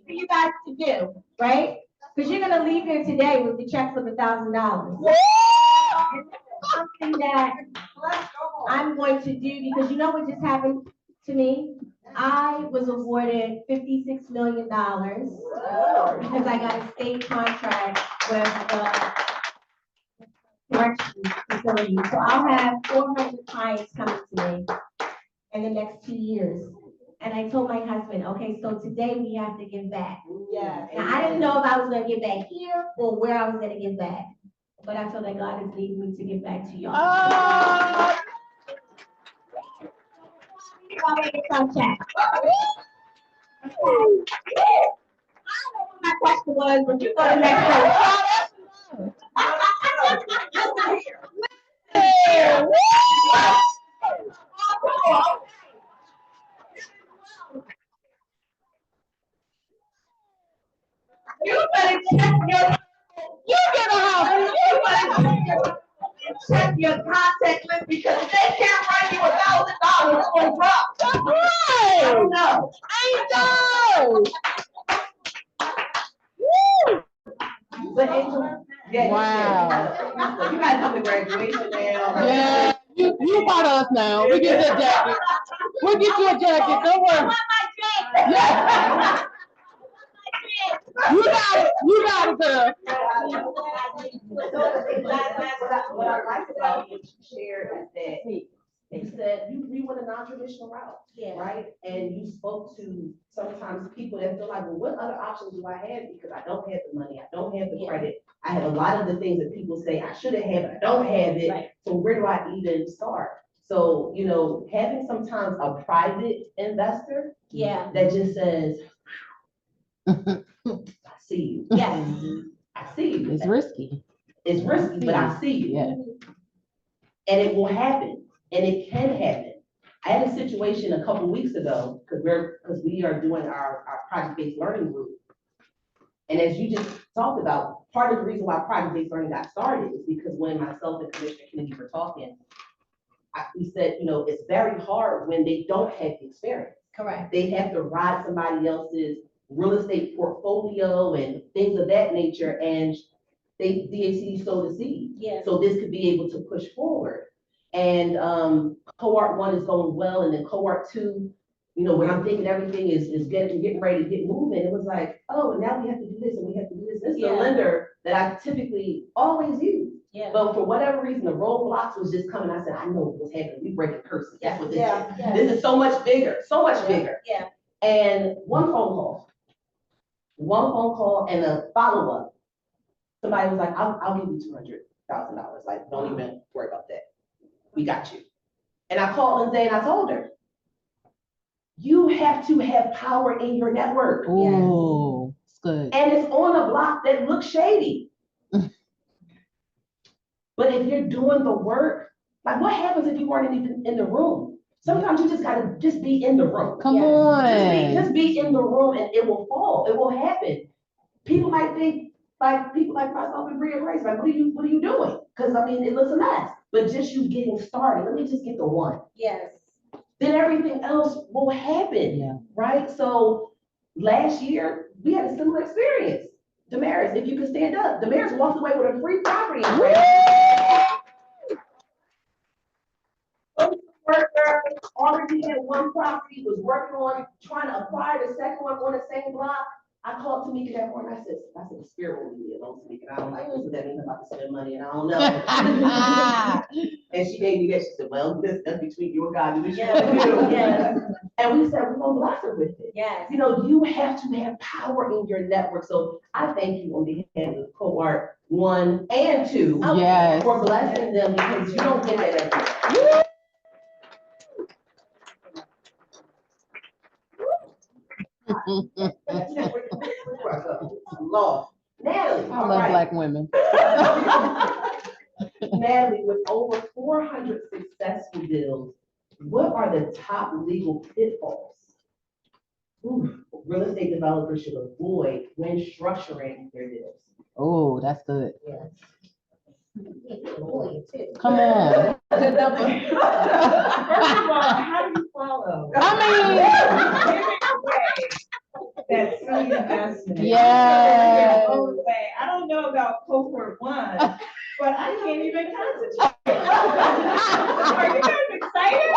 For you guys to do, right? Because you're gonna leave here today with the checks of $1,000. Something that I'm going to do because you know what just happened? to me. I was awarded $56 million because I got a state contract with the corrections facility. So I'll have 400 clients coming to me in the next 2 years. And I told my husband, okay, so today we have to give back. Yeah. Now, I didn't know if I was gonna give back here or where I was gonna give back, but I feel that God is leading me to give back to y'all. Oh, I'll make it contract. I don't know what my question was, but you go to the next one. You better check your. You get a house. You better check your contact list because they can't run you $1,000 on drop. I don't know. But Angel, yeah, Wow. you gotta come to graduation now. Yeah, you part of us now. We get that jacket. We'll get you a jacket, don't worry. Yeah. You got it, girl. What I like about what you shared is that you said you went a non-traditional route, Yeah. right? And you spoke to sometimes people that feel like, well, what other options do I have? Because I don't have the money, I don't have the Yeah. credit. I have a lot of the things that people say I should have had, but I don't have it. Right. So where do I even start? So, having sometimes a private investor Yeah, that just says, I see you. yes, I see you. It's risky. It's risky, but I see you. Yeah. And it will happen, and it can happen. I had a situation a couple weeks ago, because we are doing our project-based learning group. And as you just talked about, part of the reason why project-based learning got started is because when myself and Commissioner Kennedy were talking, we said, it's very hard when they don't have the experience. correct. They have to ride somebody else's real estate portfolio and things of that nature, and DHCD sowed the seed. Yeah, So this could be able to push forward. And cohort 1 is going well, and then cohort 2, when I'm thinking everything is getting ready to get moving, it was like, oh, and now we have to do this and we have to do this. This is a Yeah. lender that I typically always use. yeah. But for whatever reason, the roadblocks was just coming. I said, I know what's happening. We breaking curses. That's what this Yeah, is. yeah. This is so much bigger, so much bigger. Yeah. And one phone call and a follow-up. Somebody was like, I'll give you $200,000. Like, don't even worry about that. We got you. And I called Lindsay and I told her, you have to have power in your network. Ooh, it's good. And it's on a block that looks shady. But if you're doing the work, like what happens if you weren't even in the room? Sometimes you just gotta just be in the room. Come Yeah. on. Just be in the room and it will fall. It will happen. People might think, like people like myself and Bria Grace, like, what are you doing? Because it looks a mess. But just you getting started, let me just get the one. Yes. Then everything else will happen. Yeah. Right? So last year, we had a similar experience. Damaris, if you could stand up, Damaris walked away with a free property. Worker already had one property, was working on trying to acquire the second one on the same block. I called Tamika that morning. I said, the spirit will leave me alone, Tamika. I don't like this. That means I'm about to spend money and I don't know. And she gave me that. She said, well, that's between you and God. Do what you want to do. Yes. And we said, we're going to bless her with it. Yes. You have to have power in your network. So I thank you on behalf of cohort 1 and 2 Yes. for blessing them because you don't get that everywhere. Lord. Natalie. I all love right. Black women. Natalie, with over 400 successful deals, what are the top legal pitfalls real estate developers should avoid when structuring their deals? Oh, that's good. Yes. Come on. First of all, how do you follow? That silly investment. Yes. I don't know about cohort 1, but I can't even concentrate. Are you guys excited?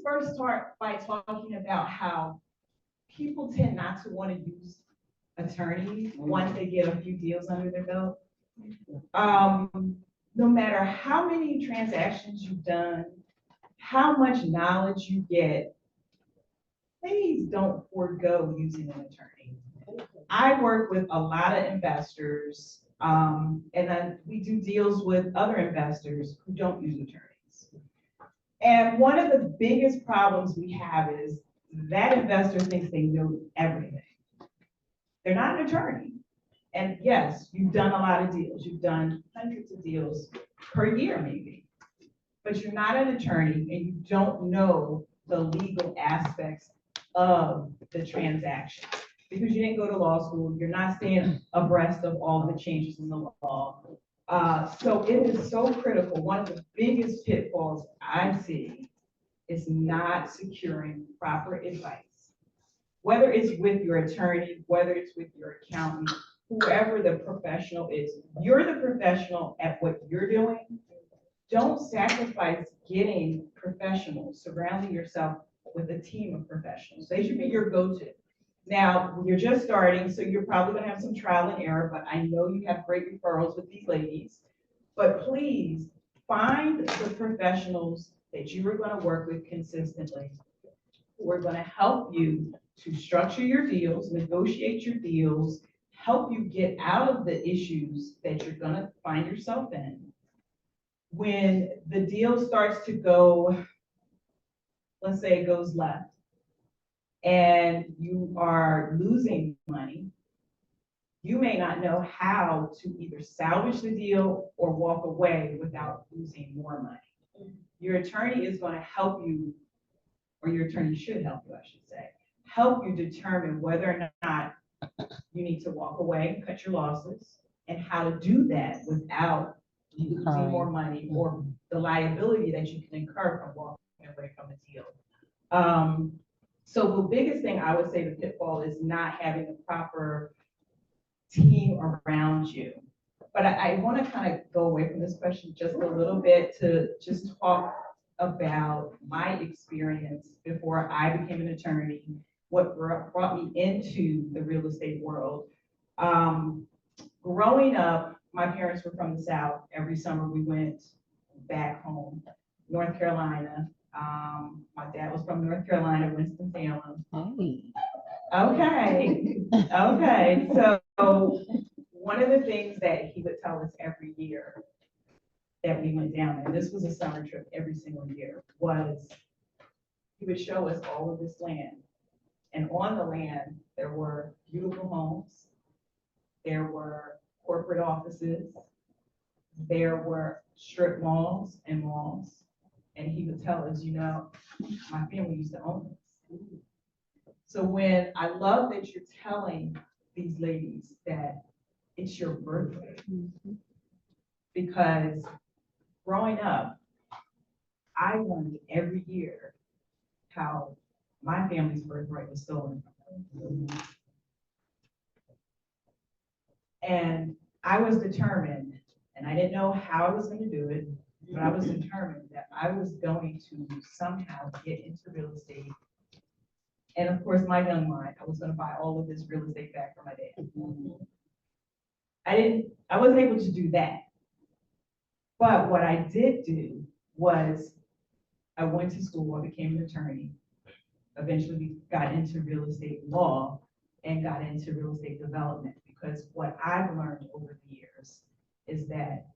first start by talking about how people tend not to want to use attorneys once they get a few deals under their belt. No matter how many transactions you've done, how much knowledge you get, please don't forego using an attorney. I work with a lot of investors, and then we do deals with other investors who don't use attorneys. And one of the biggest problems we have is that investor thinks they know everything. They're not an attorney. And yes, you've done a lot of deals. You've done hundreds of deals per year maybe, but you're not an attorney and you don't know the legal aspects of the transaction because you didn't go to law school. You're not staying abreast of all the changes in the law. So it is so critical. One of the biggest pitfalls I see is not securing proper advice. Whether it's with your attorney, whether it's with your accountant, whoever the professional is, you're the professional at what you're doing. Don't sacrifice getting professionals, surrounding yourself with a team of professionals. They should be your go-to. Now, you're just starting, so you're probably gonna have some trial and error, but I know you have great referrals with these ladies. But please find the professionals that you are gonna work with consistently, who are gonna help you to structure your deals, negotiate your deals, help you get out of the issues that you're gonna find yourself in. When the deal starts to go, let's say it goes left, and you are losing money, you may not know how to either salvage the deal or walk away without losing more money. Your attorney is going to help you, or your attorney should help you, I should say, help you determine whether or not you need to walk away, cut your losses, and how to do that without losing more money or the liability that you can incur from walking away from a deal. So the biggest thing I would say the pitfall is not having the proper team around you. But I want to kind of go away from this question just a little bit to just talk about my experience before I became an attorney, what brought me into the real estate world. Growing up, my parents were from the South. Every summer we went back home, North Carolina. My dad was from North Carolina, Winston-Salem. Okay, okay. So one of the things that he would tell us every year that we went down there, this was a summer trip every single year, was he would show us all of this land. And on the land, there were beautiful homes. There were corporate offices. There were strip malls and malls. And he would tell us, you know, my family used to own this. So when I love that you're telling these ladies that it's your birthright, because growing up, I learned every year how my family's birthright was stolen from them. And I was determined, and I didn't know how I was going to do it, but I was determined that I was going to somehow get into real estate. And of course, my young mind, I was going to buy all of this real estate back from my dad. I wasn't able to do that. But what I did do was I went to school, I became an attorney, eventually got into real estate law and got into real estate development, because what I've learned over the years is that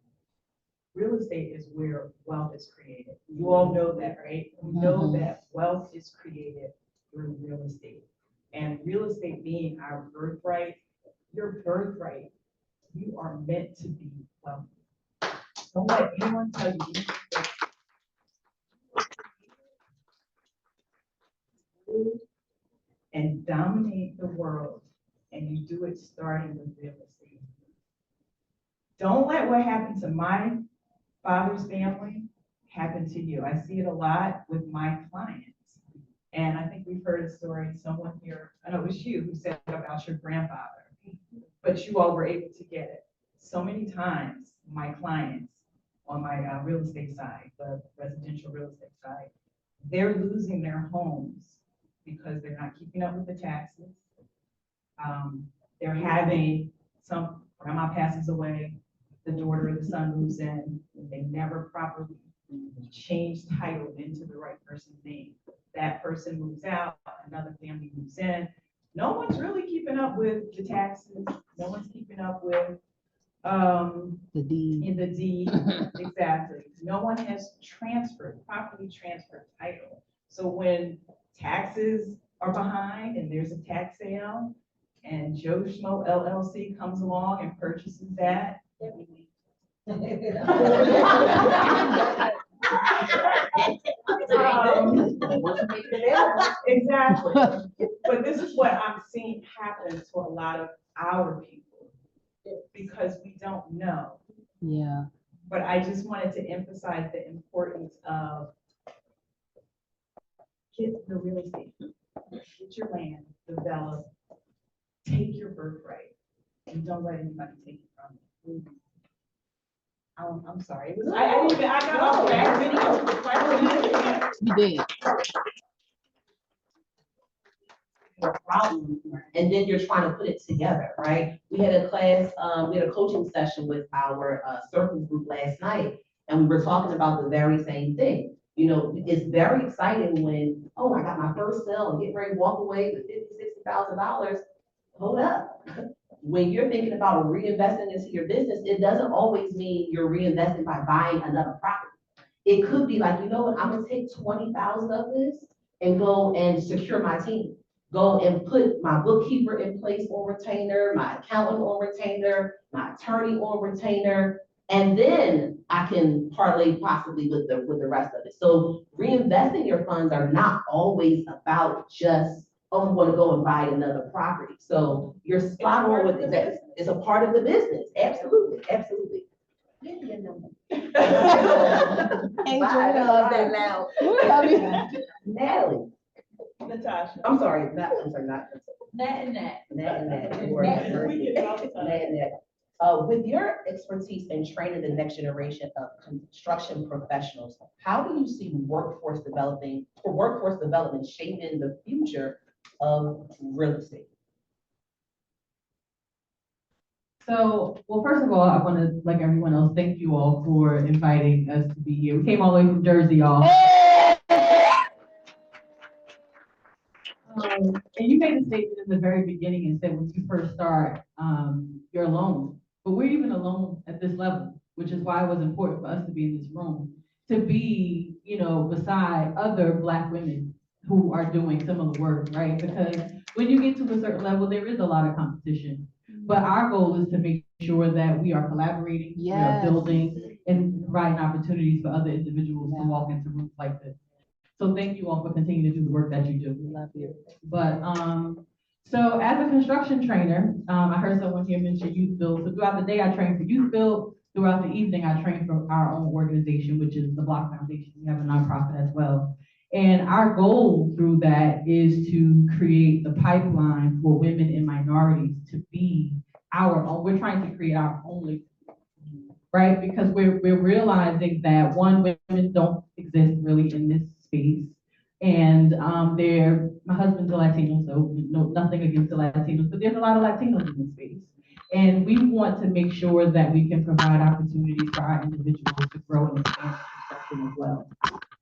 real estate is where wealth is created. You all know that, right? You know that wealth is created through real estate. And real estate being our birthright, your birthright, you are meant to be wealthy. Don't let anyone tell you that and dominate the world, and you do it starting with real estate. Don't let what happened to my father's family happen to you. I see it a lot with my clients. And I think we've heard a story, someone here, I know it was you who said about your grandfather, but you all were able to get it. So many times, my clients on my real estate side, the residential real estate side, they're losing their homes because they're not keeping up with the taxes. They're having some, grandma passes away, the daughter or the son moves in, they never properly change title into the right person's name. That person moves out, another family moves in. No one's really keeping up with the taxes. No one's keeping up with The D. in the deed, exactly. No one has properly transferred title. So when taxes are behind and there's a tax sale and Joe Schmo LLC comes along and purchases that. Exactly. But this is what I'm seeing happen to a lot of our people because we don't know. Yeah. But I just wanted to emphasize the importance of get the real estate, get your land, develop, take your birthright, and don't let anybody take it from you. I'm sorry. It was, I got off track. You did. A problem, and then you're trying to put it together, right? We had a class, we had a coaching session with our circle group last night, and we were talking about the very same thing. You know, it's very exciting when, oh, I got my first sale and get ready to walk away with $50,000, $60,000. Hold up. When you're thinking about reinvesting into your business, it doesn't always mean you're reinvesting by buying another property. It could be like, you know what, I'm gonna take 20,000 of this and go and secure my team. Go and put my bookkeeper in place on retainer, my accountant on retainer, my attorney on retainer, and then I can parlay possibly with the rest of it. So reinvesting your funds are not always about just, oh, I'm gonna go and buy another property. So you're spot on with that. It's a part of the business. Absolutely, absolutely. Angel loves that loud. Natalie, Natasha. I'm sorry, not. That and that. Nat. With your expertise in training the next generation of construction professionals, how do you see workforce development shaping the future of real estate? So, well, first of all, I want to, like everyone else, thank you all for inviting us to be here. We came all the way from Jersey, y'all. And you made a statement in the very beginning and said when you first start, you're alone. But we're even alone at this level, which is why it was important for us to be in this room, to be, you know, beside other Black women who are doing similar work, right? Because when you get to a certain level, there is a lot of competition. But our goal is to make sure that we are collaborating, we are building, and providing opportunities for other individuals to walk into rooms like this. So thank you all for continuing to do the work that you do. We love you. But so as a construction trainer, I heard someone here mention youth build. So throughout the day, I train for youth build. Throughout the evening, I train for our own organization, which is the Block Foundation. We have a nonprofit as well. And our goal through that is to create the pipeline for women and minorities to be our own. We're trying to create our own labor, right? Because we're realizing that one, women don't exist really in this space. And my husband's a Latino, so nothing against the Latinos, but there's a lot of Latinos in this space. And we want to make sure that we can provide opportunities for our individuals to grow and expand construction as well.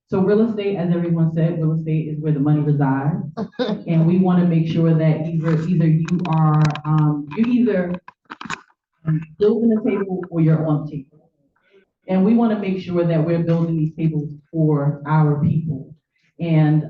So real estate, as everyone said, real estate is where the money resides. And we want to make sure that either you are, you're either building a table or you're on the table. And we want to make sure that we're building these tables for our people. And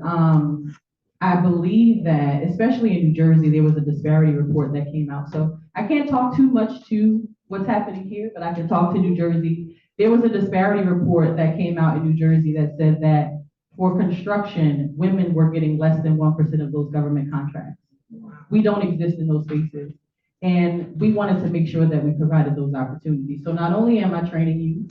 I believe that, especially in New Jersey, there was a disparity report that came out. So I can't talk too much to what's happening here, but I can talk to New Jersey. There was a disparity report that came out in New Jersey that said that for construction, women were getting less than 1% of those government contracts. We don't exist in those spaces. And we wanted to make sure that we provided those opportunities. So not only am I training you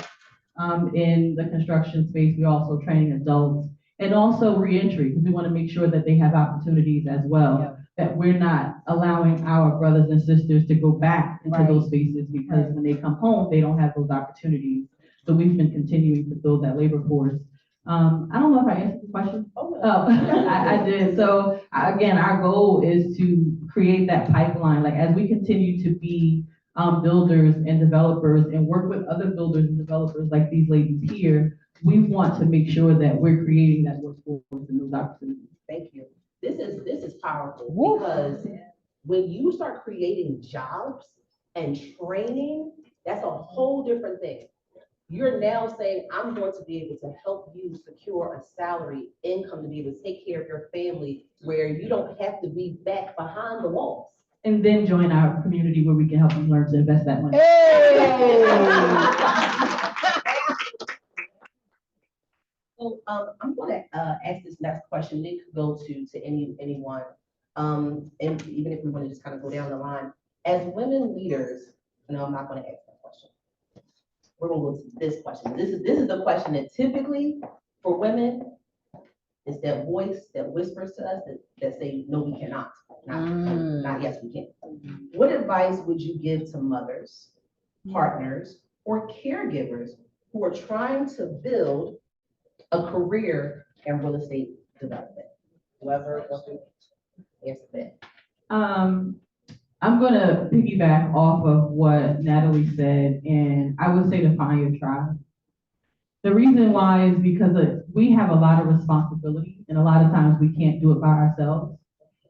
in the construction space, we're also training adults and also reentry, because we want to make sure that they have opportunities as well, that we're not allowing our brothers and sisters to go back into those spaces because when they come home, they don't have those opportunities. So we've been continuing to build that labor force. I don't know if I answered the question. Oh, no. Oh, I did. So again, our goal is to create that pipeline, like as we continue to be builders and developers and work with other builders and developers like these ladies here, we want to make sure that we're creating that workforce and those opportunities. Thank you. This is powerful because when you start creating jobs and training, that's a whole different thing. You're now saying, I'm going to be able to help you secure a salary, income to be able to take care of your family where you don't have to be back behind the walls. And then join our community where we can help you learn to invest that money. So I'm going to ask this next question. It could go to anyone, and even if we want to just kind of go down the line. As women leaders, no, I'm not going to ask that question. We're going to go to this question. This is the question that typically for women is that voice that whispers to us that say no, we cannot, not yes, we can. What advice would you give to mothers, partners, or caregivers who are trying to build a career in real estate development? Whoever wants to answer that. I'm gonna piggyback off of what Natalie said, and I would say to find your tribe. The reason why is because we have a lot of responsibility, and a lot of times we can't do it by ourselves.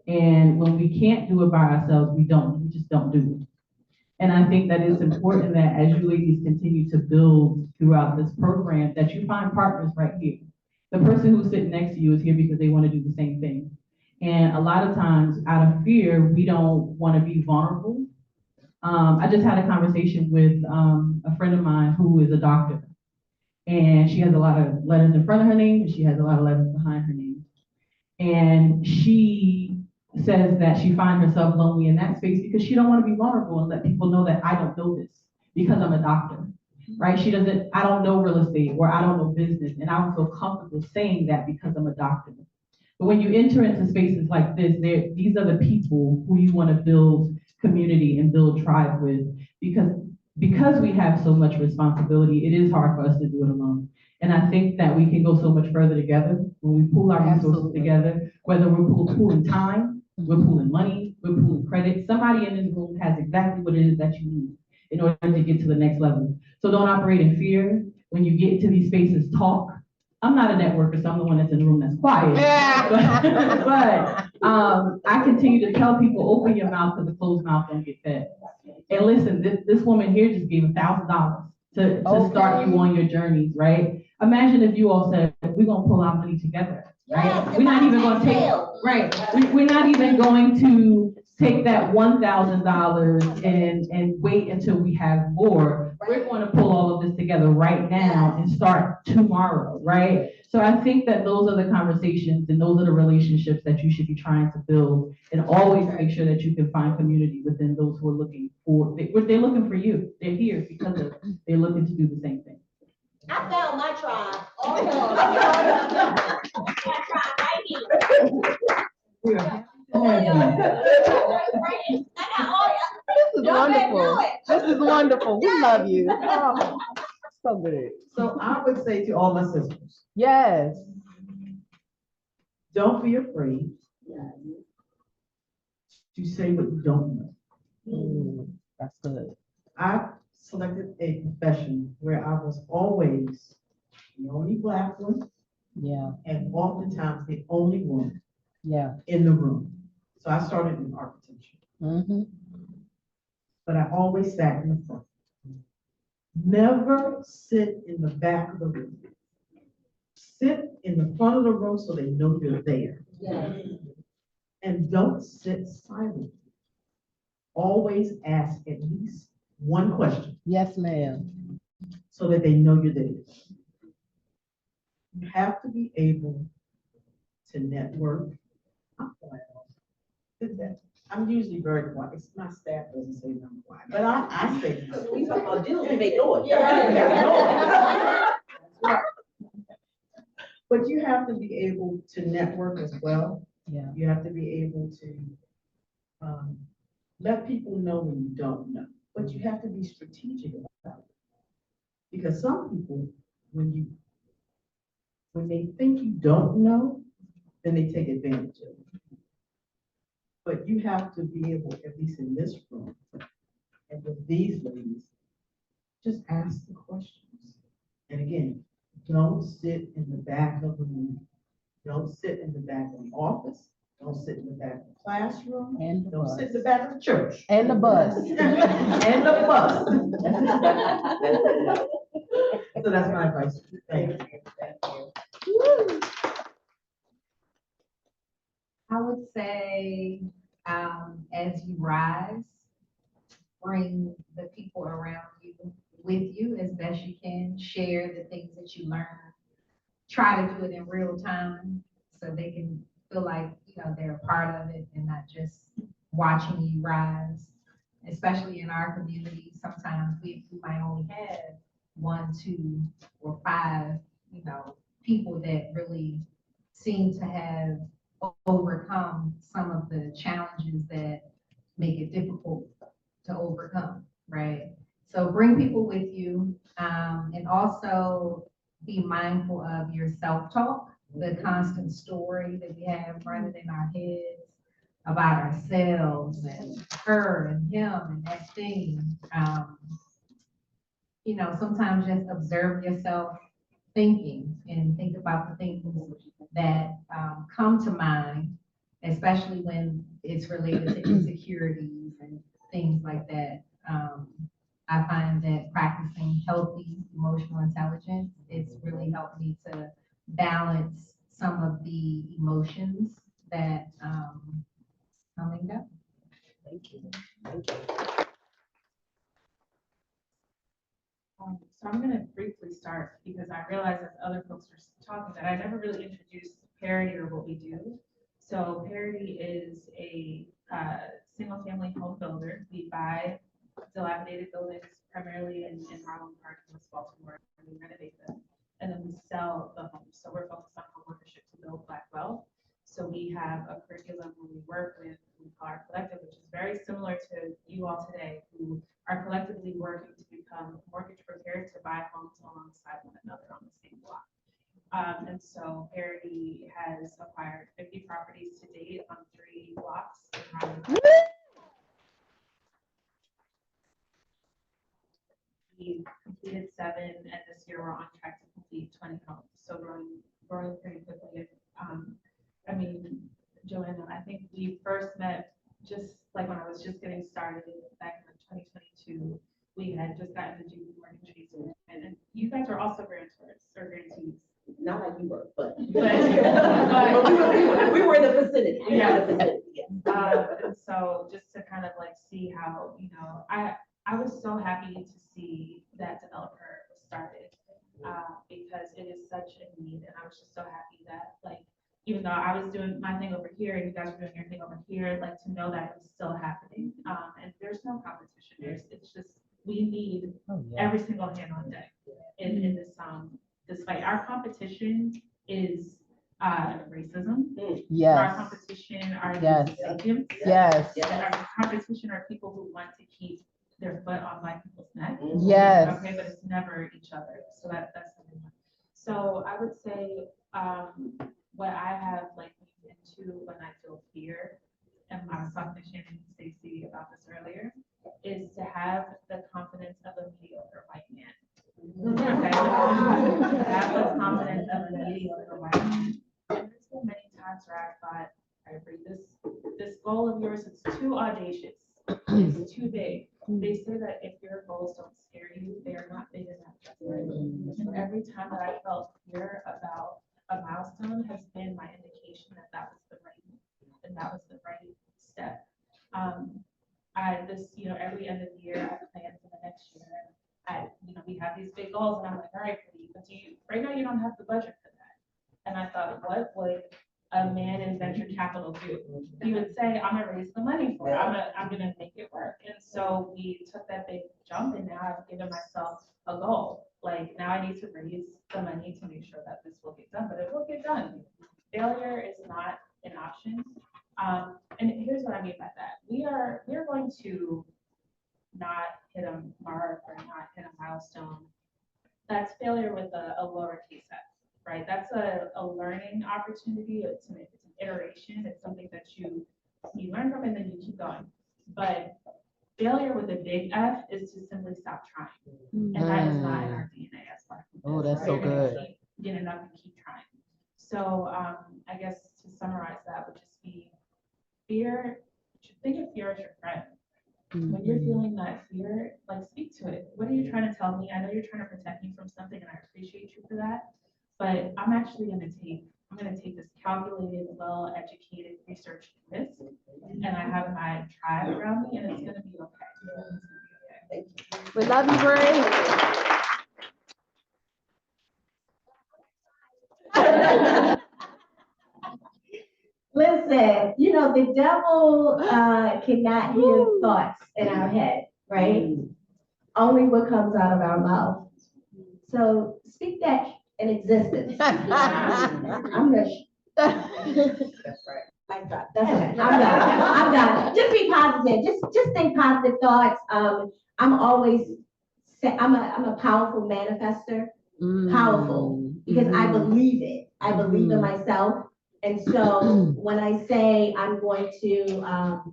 And when we can't do it by ourselves, we just don't do it. And I think that it's important that as you ladies continue to build throughout this program, that you find partners right here. The person who's sitting next to you is here because they want to do the same thing. And a lot of times, out of fear, we don't want to be vulnerable. I just had a conversation with a friend of mine who is a doctor. And she has a lot of letters in front of her name, and she has a lot of letters behind her name. And she says that she finds herself lonely in that space because she don't want to be vulnerable and let people know that I don't know this because I'm a doctor, right? I don't know real estate or I don't know business, and I don't feel comfortable saying that because I'm a doctor. But when you enter into spaces like this, these are the people who you want to build community and build tribe with, because we have so much responsibility, it is hard for us to do it alone. And I think that we can go so much further together when we pool our resources together, whether we're pooling time, we're pooling money, we're pooling credit. Somebody in this room has exactly what it is that you need in order to get to the next level. So don't operate in fear. When you get into these spaces, talk. I'm not a networker, so I'm the one that's in the room that's quiet. But I continue to tell people, open your mouth because a closed mouth don't get fed. And listen, this woman here just gave $1,000 to start you on your journeys, right? Imagine if you all said, we're gonna pull our money together, right? Yes, We're not even gonna take, right? We're not even going to take that $1,000 and wait until we have more. We're going to pull all of this together right now and start tomorrow, right? So I think that those are the conversations and those are the relationships that you should be trying to build, and always make sure that you can find community within those who are looking for, they're looking for you. They're here because they're looking to do the same thing. I found my tribe. My tribe right here. This is wonderful. This is wonderful. We love you. Oh, so good. So I would say to all my sisters, Yes. don't be afraid to say what you don't know. That's good. I selected a profession where I was always the only Black one, Yeah. and oftentimes the only woman Yeah. in the room. So I started in architecture, Mm-hmm. but I always sat in the front. Never sit in the back of the room. Sit in the front of the room so they know you're there. And don't sit silently. Always ask at least one question Yes, ma'am. so that they know you're there. You have to be able to network. I'm quiet. I'm usually very quiet. My staff doesn't say I'm quiet, but I say. We talk about deals, we make noise. But you have to be able to network as well. Yeah. You have to be able to let people know when you don't know, but you have to be strategic about it. Because some people, when you when they think you don't know, then they take advantage of it. But you have to be able, at least in this room, and with these ladies, just ask the questions. And again, don't sit in the back of the room. Don't sit in the back of the office. Don't sit in the back of the classroom. And the Don't bus. sit in the back of the church. And the bus. And the bus. So that's my advice. Thank you. I would say, as you rise, bring the people around you with you as best you can, share the things that you learn. Try to do it in real time so they can feel like, they're a part of it and not just watching you rise. Especially in our community, sometimes we might only have 1, 2, or 5, people that really seem to have overcome some of the challenges that make it difficult to overcome, right? So bring people with you, and also be mindful of your self-talk, the constant story that we have running in our heads about ourselves and her and him and that thing. Sometimes just observe yourself thinking and think about the things that come to mind, especially when it's related to insecurities and things like that. I find that practicing healthy emotional intelligence, it's really helped me to balance some of the emotions that come and go. Thank you. Thank you. So I'm gonna briefly start because I realized as other folks were talking that I never really introduced Parity or what we do. So Parity is a single family home builder. We buy dilapidated buildings primarily in Harlem Park, West Baltimore, and we renovate them. And then we sell the homes. So we're focused on homeownership to build Black wealth. So we have a curriculum where we work with, we call our collective, which is very similar to you all today, who are collectively working to become mortgage prepared to buy homes alongside one another on the same block. And so Parity has acquired 50 properties to date on 3 blocks in Harlem. We completed 7, and this year we're on track to complete 20 homes. So growing pretty quickly. I mean, Joanna, I think we first met just like when I was just getting started back in 2022. We had just gotten the JV mortgage visa, and you guys were also grantors or grantees. Not like you were, but But we were in the vicinity. We were in Yeah. the vicinity, yeah. And so just to kind of like see how, I was so happy to see that DevelopHER was started because it is such a need. And I was just so happy that even though I was doing my thing over here and you guys were doing your thing over here, to know that it was still happening. And there's no competition. It's just, we need every single hand on deck in this fight. Our competition is racism. Our Yes, competition are Yes. victims. yes, Our competition are people who want to keep their foot on Black people's neck. yes. Okay, but it's never each other. So that's number one. So I would say what I have moved into when I feel fear, and I was talking to Shannon and Stacey about this earlier, is to have the confidence of a mediocre white man. Okay, have the confidence of a mediocre white man. And there's been many times where I thought, I agree, this goal of yours is too audacious. It's too big. They say that if your goals don't scare you, they are not big enough. And every time that I felt fear about a milestone has been my indication that that was the right move and that was the right step. Every end of the year, I plan for the next year. We have these big goals, and I'm like, all right, but right now you don't have the budget for that. And I thought, what would a man in venture capital do? He would say, I'm gonna raise the money for it. I'm gonna make it work. And so we took that big jump, and now I've given myself a goal. Now I need to raise the money to make sure that this will get done, but it will get done. Failure is not an option. And here's what I mean by that. We're going to not hit a mark or not hit a milestone. That's failure with a lowercase f. right? That's a learning opportunity. It's an iteration. It's something that you learn from and then you keep going. But failure with a big F is to simply stop trying. And that is not in our DNA as Black people. Oh, that's so We're gonna good. keep getting up and keep trying. So I guess to summarize that would just be fear, think of fear as your friend. When you're feeling that fear, like speak to it. What are you trying to tell me? I know you're trying to protect me from something and I appreciate you for that. But I'm actually gonna take this calculated, well-educated, researched risk. And I have my tribe around me and it's gonna be okay. We love you, Bree. Listen, you know, the devil cannot hear thoughts in our head, right? Only what comes out of our mouth. So speak that in existence. I'm rich. That's right. That's it. I'm done. Just be positive. Just think positive thoughts. I'm always I'm a powerful manifester. Powerful because I believe it. I believe in myself. And so when I say I'm going to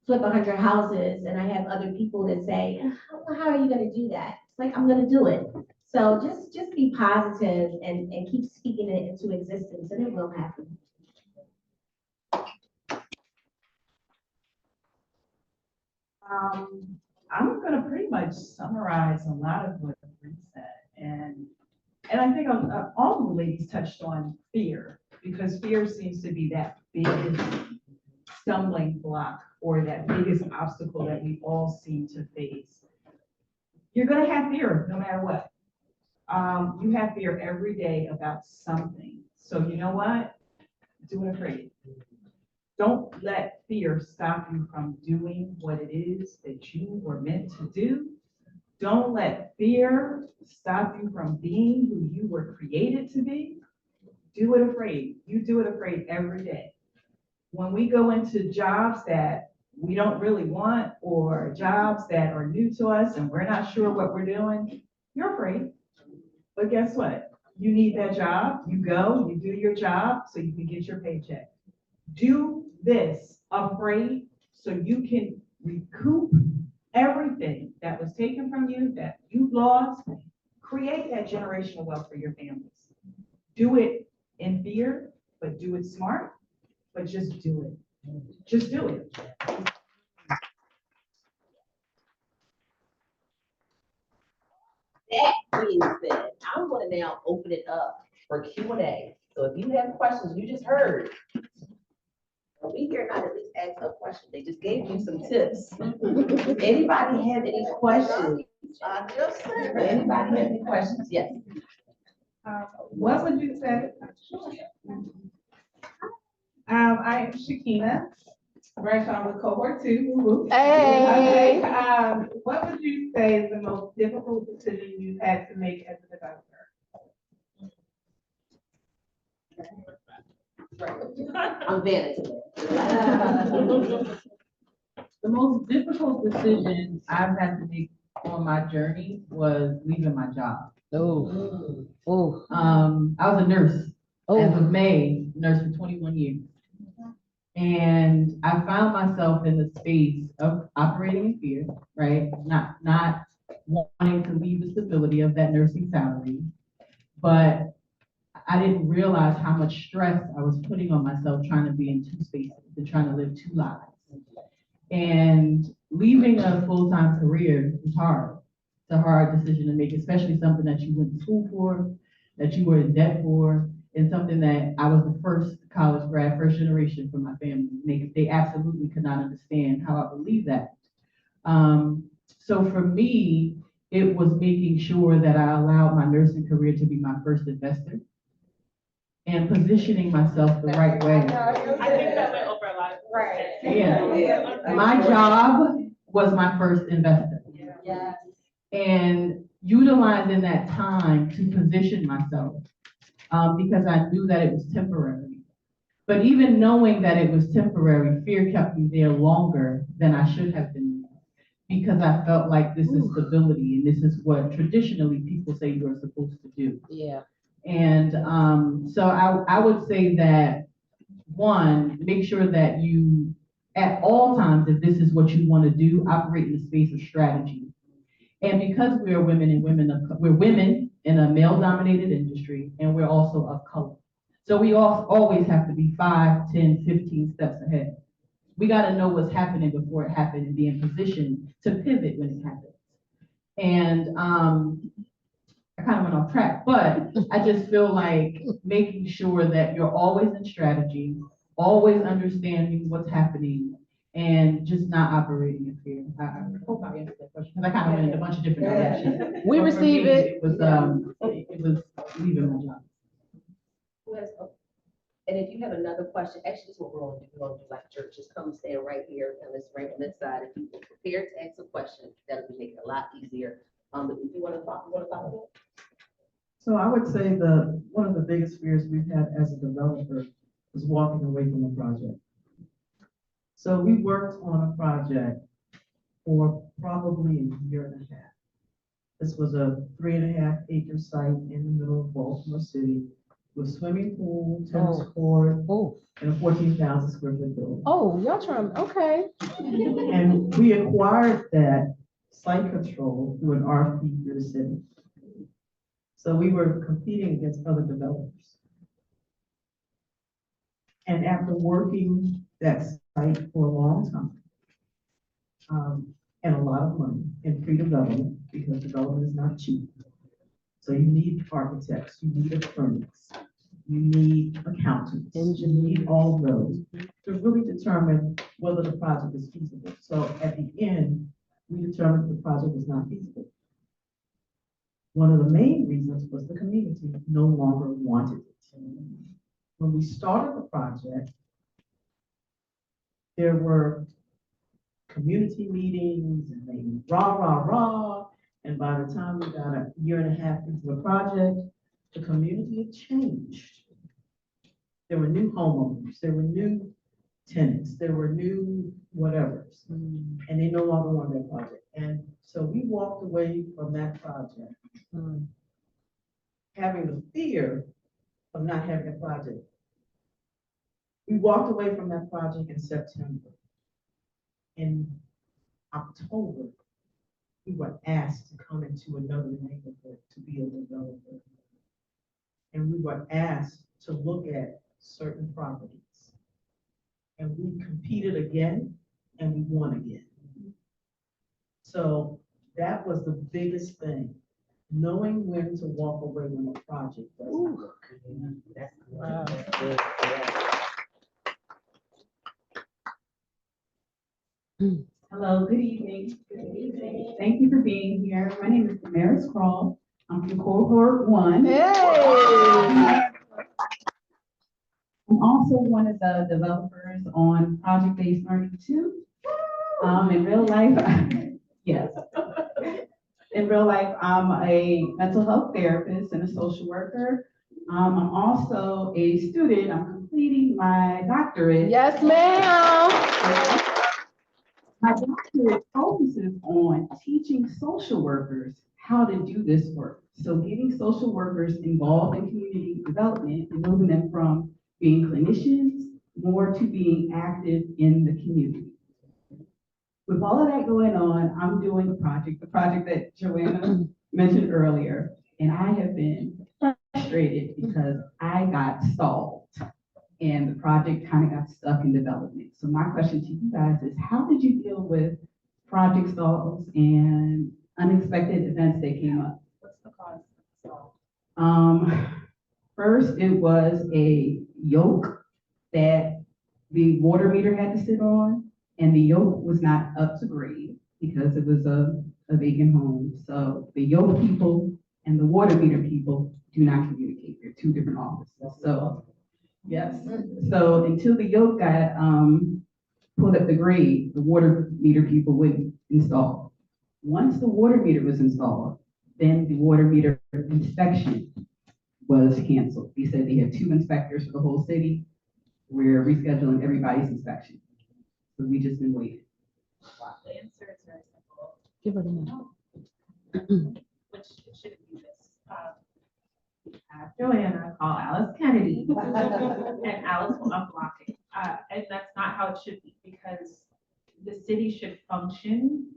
flip 100 houses and I have other people that say, how are you going to do that? It's like, I'm going to do it. So just be positive and keep speaking it into existence and it will happen. I'm gonna pretty much summarize a lot of what Bree said, and I think all the ladies touched on fear, because fear seems to be that biggest stumbling block or that biggest obstacle that we all seem to face. You're gonna have fear no matter what. You have fear every day about something. So you know what? Do it afraid. Don't let fear stop you from doing what it is that you were meant to do. Don't let fear stop you from being who you were created to be. Do it afraid. You do it afraid every day. When we go into jobs that we don't really want or jobs that are new to us and we're not sure what we're doing, you're afraid. But guess what? You need that job. You go, you do your job so you can get your paycheck. Do this afraid so you can recoup everything that was taken from you, that you've lost. Create that generational wealth for your families. Do it in fear, but do it smart, but just do it. Just do it. That being said, I'm gonna now open it up for Q&A. So if you have questions, you just heard. We here not at least ask a question. They just gave you some tips. Anybody have any questions? Anybody have any questions? Yes. What would you say? I am Shakina, right on with cohort 2. Woo-hoo. Hey. Okay, what would you say is the most difficult decision you've had to make as a developer? I'm vanity. The most difficult decision I've had to make on my journey was leaving my job. Oh, oh, I was a nurse. As oh. of May, nurse for 21 years. And I found myself in the space of operating in fear, right? Not wanting to leave the stability of that nursing salary, but I didn't realize how much stress I was putting on myself trying to be in two spaces and trying to live two lives. And leaving a full-time career is hard. It's a hard decision to make, especially something that you went to school for, that you were in debt for, and something that I was the first college grad, first generation for my family. They absolutely could not understand how I believed that. So for me, it was making sure that I allowed my nursing career to be my first investor and positioning myself the right way. I think that went over a lot of. Right. Yeah, my job was my first investor. Yeah. And utilizing that time to position myself, because I knew that it was temporary. But even knowing that it was temporary, fear kept me there longer than I should have been, because I felt like this is stability and this is what traditionally people say you're supposed to do. Yeah. And so I would say that, one, make sure that you, at all times, if this is what you want to do, operate in the space of strategy. And because we are women and we're women in a male-dominated industry, and we're also of color. So we always have to be 5, 10, 15 steps ahead. We got to know what's happening before it happened and be in position to pivot when it happens. And I kind of went off track, but I just feel like making sure that you're always in strategy, always understanding what's happening, and just not operating in fear. I hope I answered that question, because I kind of went in a bunch of different directions. We But for receive me, it. It was leaving my job. Who has, and if you have another question, actually, this is what we're gonna do. We're gonna do like church, just come stand right here on this right on this side. If you are prepared to ask a question, that'll make it a lot easier. But if you wanna talk about it. So I would say one of the biggest fears we've had as a developer is walking away from a project. So we worked on a project for probably a year and a half. This was a 3.5 acre site in the middle of Baltimore City with swimming pool, tennis court, Oh, and a 14,000 square foot building. oh, y'all trying, okay. And we acquired that site control through an RFP through the city. So we were competing against other developers. And after working that site for a long time, and a lot of money in pre-development, because development is not cheap. So you need architects, you need attorneys, you need accountants, you need all of those to really determine whether the project is feasible. So at the end, we determined the project was not feasible. One of the main reasons was the community no longer wanted it. When we started the project, there were community meetings and they rah, rah, rah. And by the time we got a year and a half into the project, the community had changed. There were new homeowners, there were new tenants, there were new whatevers, and they no longer wanted that project. And so we walked away from that project, having the fear of not having a project. We walked away from that project in September. In October, we were asked to come into another neighborhood to be a developer. And we were asked to look at certain properties. And we competed again and we won again. So that was the biggest thing, knowing when to walk away when a project doesn't work. That's Wow. good. Hello, good evening. Good evening. Thank you for being here. My name is Damaris Kroll. I'm from cohort 1. Hey. I'm also one of the developers on project-based learning too. In real life, yes. In real life, I'm a mental health therapist and a social worker. I'm also a student. I'm completing my doctorate. Yes, ma'am. My doctorate focuses on teaching social workers how to do this work. So getting social workers involved in community development and moving them from being clinicians more to being active in the community. With all of that going on, I'm doing the project that Joanna mentioned earlier, and I have been frustrated because I got stalled and the project kind of got stuck in development. So my question to you guys is, how did you deal with project stalls and unexpected events that came up? What's the cause of the stall? First, it was a yoke that the water meter had to sit on, and the yoke was not up to grade because it was a vacant home. So the yoke people and the water meter people do not communicate. They're two different offices. So, yes. So until the yoke got pulled up the grade, the water meter people wouldn't install. Once the water meter was installed, then the water meter inspection was canceled. They said they had 2 inspectors for the whole city. We're rescheduling everybody's inspection. So we just been waiting. The answer is very simple, Give her the mic. which shouldn't be this. We have Joanna, call Alice Kennedy. And Alice will unblock it. And that's not how it should be, because the city should function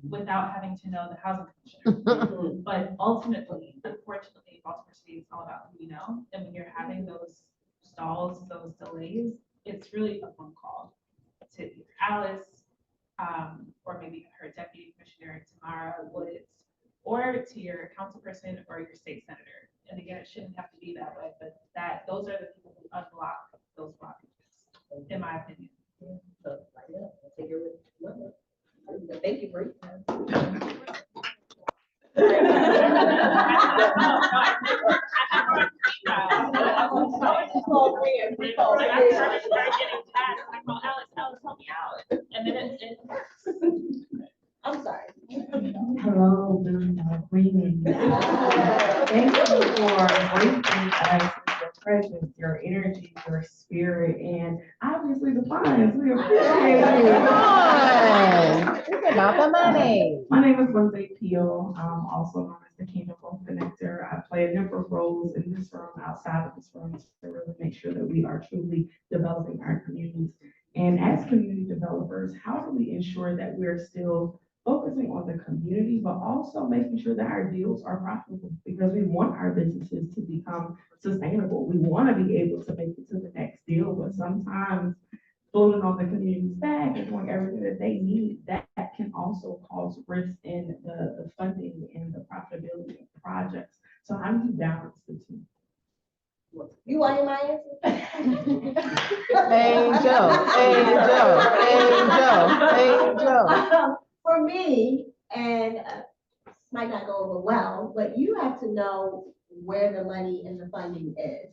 without having to know the housing commissioner. But ultimately, unfortunately, Baltimore City is all about who you know. And when you're having those stalls, those delays, it's really a phone call to either Alice, or maybe her deputy commissioner, Tamara Woods, or to your council person or your state senator. And again, it shouldn't have to be that way, but those are the people who unblock those blockages, in my opinion. So, like, yeah, I'll take your number. Thank you, Bree. Alice, help me out. And then I'm sorry. Hello, greetings. Thank you for gracing us with your presence, your energy, your spirit, and obviously the funds. We appreciate you. It's about the money. My name is Lindsay Peel, also known as the Kingdom Wealth Connector. I play a number of roles in this room, outside of this room, to really make sure that we are truly developing our communities. And as community developers, how do we ensure that we're still focusing on the community, but also making sure that our deals are profitable, because we want our businesses to become sustainable. We want to be able to make it to the next deal, but sometimes floating on the community's back and doing everything that they need, that can also cause risk in the funding and the profitability of projects. So how do you balance the two? You want my answer? Angel. For me, and might not go over well, but you have to know where the money and the funding is.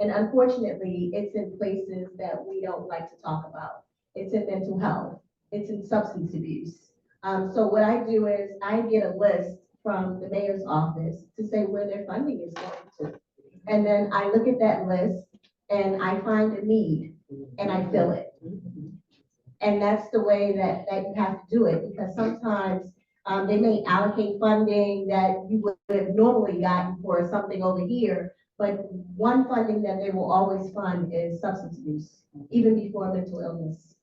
And unfortunately, it's in places that we don't like to talk about. It's in mental health, it's in substance abuse. So what I do is I get a list from the mayor's office to say where their funding is going to. And then I look at that list and I find a need and I fill it. And that's the way that you have to do it, because sometimes they may allocate funding that you would have normally gotten for something over here, but one funding that they will always fund is substance abuse, even before mental illness.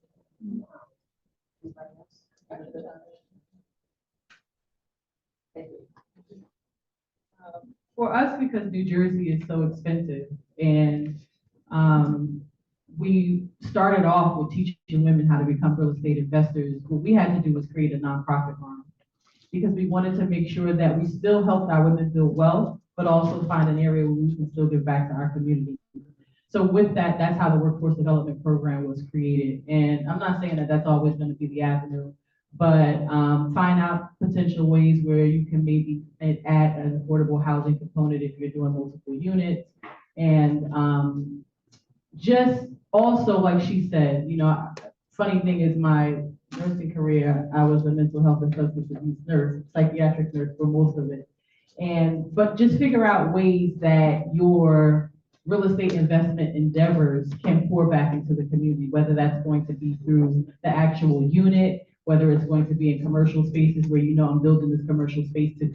For us, because New Jersey is so expensive, and we started off with teaching women how to become real estate investors, what we had to do was create a nonprofit arm, because we wanted to make sure that we still helped our women build wealth, but also find an area where we can still give back to our community. So with that, that's how the Workforce Development Program was created. And I'm not saying that that's always going to be the avenue, but find out potential ways where you can maybe add an affordable housing component if you're doing multiple units. And just also, like she said, funny thing is, my nursing career, I was a mental health and substance abuse nurse, psychiatric nurse for most of it. But just figure out ways that your real estate investment endeavors can pour back into the community, whether that's going to be through the actual unit, whether it's going to be in commercial spaces where I'm building this commercial space to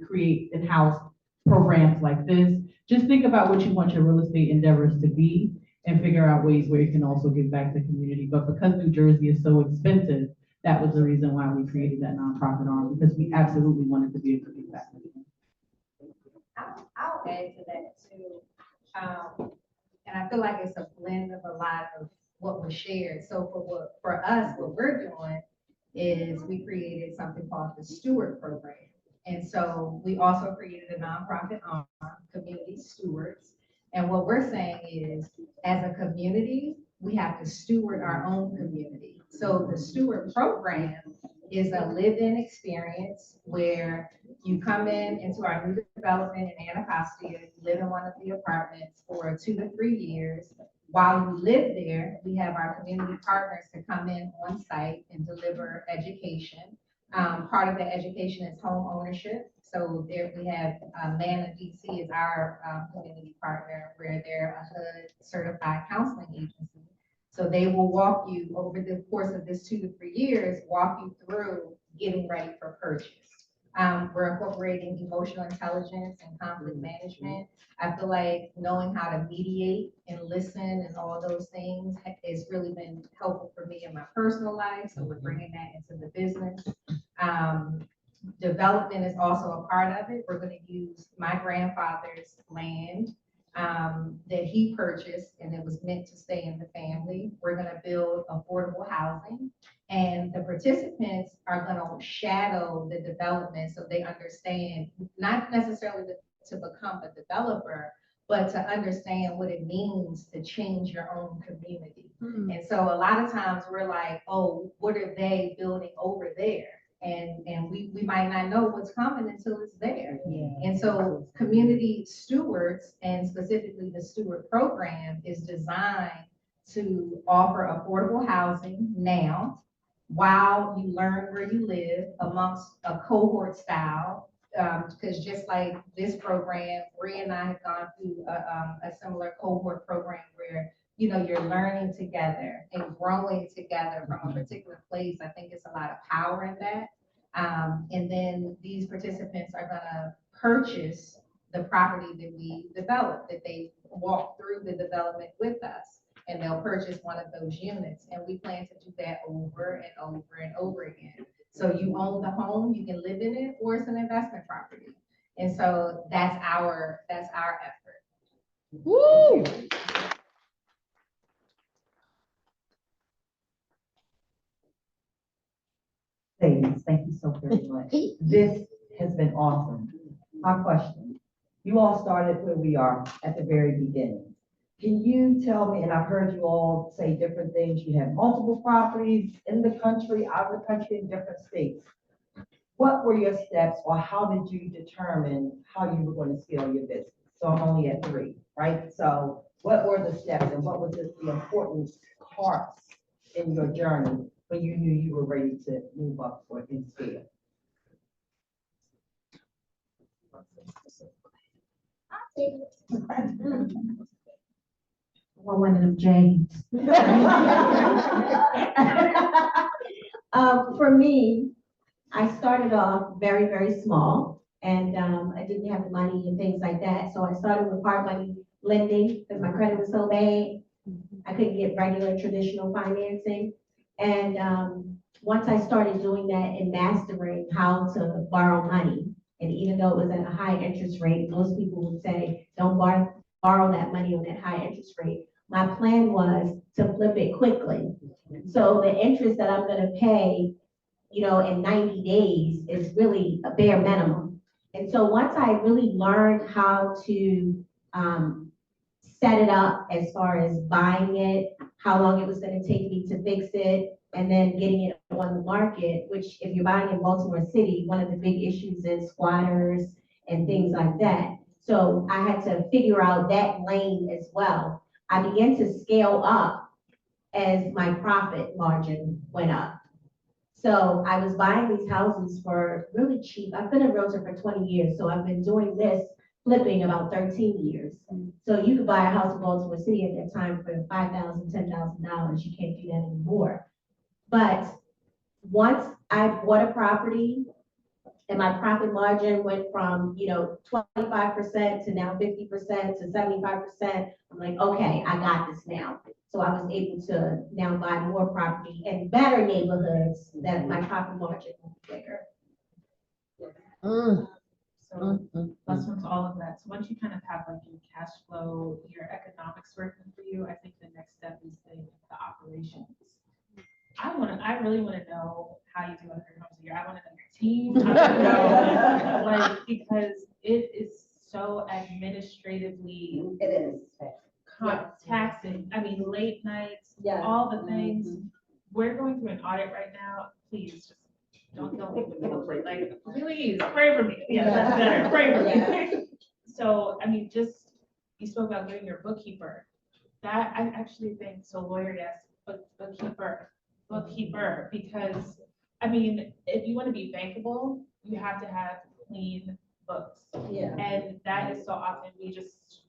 create in-house programs like this. Just think about what you want your real estate endeavors to be and figure out ways where you can also give back to the community. But because New Jersey is so expensive, that was the reason why we created that nonprofit arm, because we absolutely wanted to be able to give back. I'll add to that too. And I feel like it's a blend of a lot of what was shared. So for us, what we're doing is we created something called the Steward Program. And so we also created a nonprofit arm, Community Stewards. And what we're saying is, as a community, we have to steward our own community. So the Steward Program is a live-in experience where you come into our new development in Anacostia, you live in one of the apartments for 2 to 3 years. While you live there, we have our community partners to come in on site and deliver education. Part of the education is home ownership. So there we have MANA DC is our community partner, where they're a HUD certified counseling agency. So they will walk you over the course of this 2 to 3 years, walk you through getting ready for purchase. We're incorporating emotional intelligence and conflict management. I feel like knowing how to mediate and listen and all those things has really been helpful for me in my personal life. So we're bringing that into the business. Development is also a part of it. We're going to use my grandfather's land that he purchased, and it was meant to stay in the family. We're going to build affordable housing, and the participants are going to shadow the development so they understand, not necessarily to become a developer, but to understand what it means to change your own community. And so a lot of times we're like, oh, what are they building over there? And we might not know what's coming until it's there. And so community stewards, and specifically the steward program, is designed to offer affordable housing now while you learn where you live amongst a cohort style. Because just like this program, Bree and I have gone through a similar cohort program where you're learning together and growing together from a particular place. I think it's a lot of power in that. And then these participants are gonna purchase the property that we develop, that they walk through the development with us, and they'll purchase one of those units. And we plan to do that over and over and over again. So you own the home, you can live in it, or it's an investment property. And so that's our effort. Woo! Ladies, thank you so very much. This has been awesome. My question, you all started where we are at the very beginning. Can you tell me, and I've heard you all say different things, you have multiple properties in the country, out of the country, in different states. What were your steps, or how did you determine how you were going to scale your business? So I'm only at 3, right? So what were the steps, and what was the important parts in your journey when you knew you were ready to move up for in scale? One of them James. For me, I started off very, very small, and I didn't have the money and things like that. So I started with hard money lending because my credit was so bad. I couldn't get regular traditional financing. And once I started doing that and mastering how to borrow money, and even though it was at a high interest rate, most people would say, don't borrow that money on that high interest rate. My plan was to flip it quickly. So the interest that I'm gonna pay, in 90 days is really a bare minimum. And so once I really learned how to set it up as far as buying it, how long it was gonna take me to fix it, and then getting it on the market, which if you're buying in Baltimore City, one of the big issues is squatters and things like that. So I had to figure out that lane as well. I began to scale up as my profit margin went up. So I was buying these houses for really cheap. I've been a realtor for 20 years, so I've been doing this flipping about 13 years. So you could buy a house in Baltimore City at that time for $5,000, $10,000. You can't do that anymore. But once I bought a property and my profit margin went from, 25% to now 50% to 75%, I'm like, okay, I got this now. So I was able to now buy more property in better neighborhoods that my profit margin was bigger. So plus once all of that, so once you kind of have like your cash flow, your economics working for you, I think the next step is the operations. I really want to know how you do 100 homes a year. I want to know your team. I want to know, because it is so administratively. It is. Taxing. I mean, late nights, Yeah. all the things. We're going through an audit right now. Please just don't leave me alone. Like, please pray for me. Yeah, that's better. Pray for me. So, I mean, just you spoke about getting your bookkeeper. That I actually think so. Lawyer, yes, but bookkeeper, because I mean, if you want to be bankable, you have to have clean books. Yeah. And that is so often we just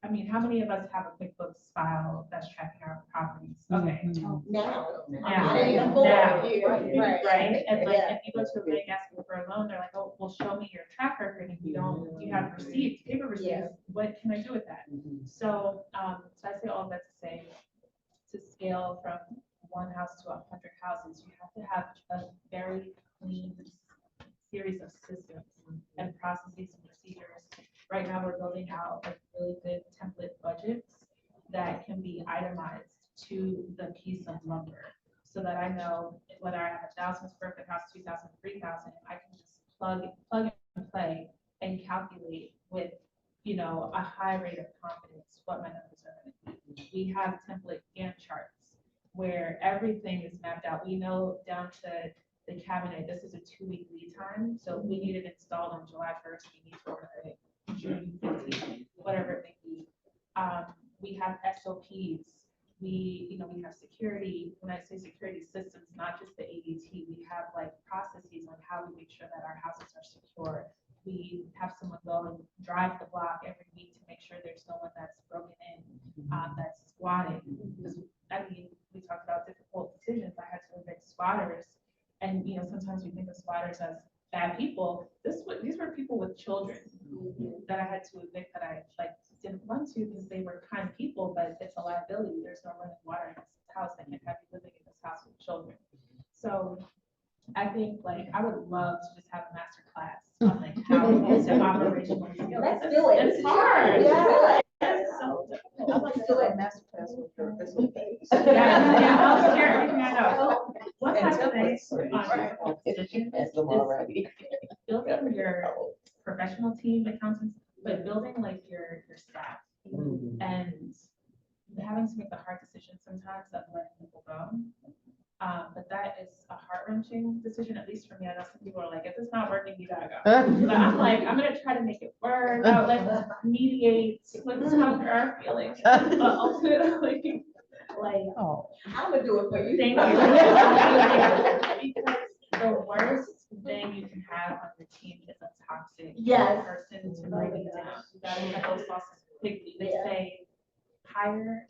I mean, how many of us have a QuickBooks file that's tracking our properties? Okay. Now. Now, Even now, more. right? And like, Yeah. if you go to a bank asking for a loan, they're like, oh, well, show me your track record. If you don't, you have receipts, paper receipts, what can I do with that? So, so I say all of that to say, to scale from one house to 100 houses, you have to have a very clean series of systems and processes and procedures. Right now, we're building out like really good template budgets that can be itemized to the piece of lumber, so that I know whether I have 1,000 square foot house, 2,000, 3,000, I can just plug and play and calculate with, you know, a high rate of confidence what my numbers are going to be. We have template Gantt charts where everything is mapped out. We know down to the cabinet, this is a 2-week lead time. So if we need it installed on July 1st, we need to order it June 15th, whatever it may be. We have SOPs. We have security. When I say security systems, not just the ADT, we have like processes on how we make sure that our houses are secure. We have someone go and drive the block every week to make sure there's no one that's broken in, that's squatting. Because I mean, we talked about difficult decisions. I had to evict squatters, and you know, sometimes we think of squatters as bad people. These were people with children that I had to evict, that I like didn't want to because they were kind people, but it's a liability. There's no running water in this house. I can't have you living in this house with children. So I think like I would love to just have a master class on like how to operational skills. Let's do it. It's hard. Yeah. It's so difficult. I'd like to do a master class with her. That's okay. Yeah, I'll share everything I know. One And last thing templates. on difficult decisions is building your professional team accountants, but building like your staff and having to make the hard decision sometimes of letting people go. But that is a heart-wrenching decision, at least for me. I know some people are like, if it's not working, you gotta go. But I'm like, I'm gonna try to make it work. Let's mediate, let's conquer our feelings. But ultimately, like, I'm gonna do it for you. thank you. Because the worst thing you can have on your team is a toxic Yes. person to bring you down. You gotta cut those losses quickly. They say hire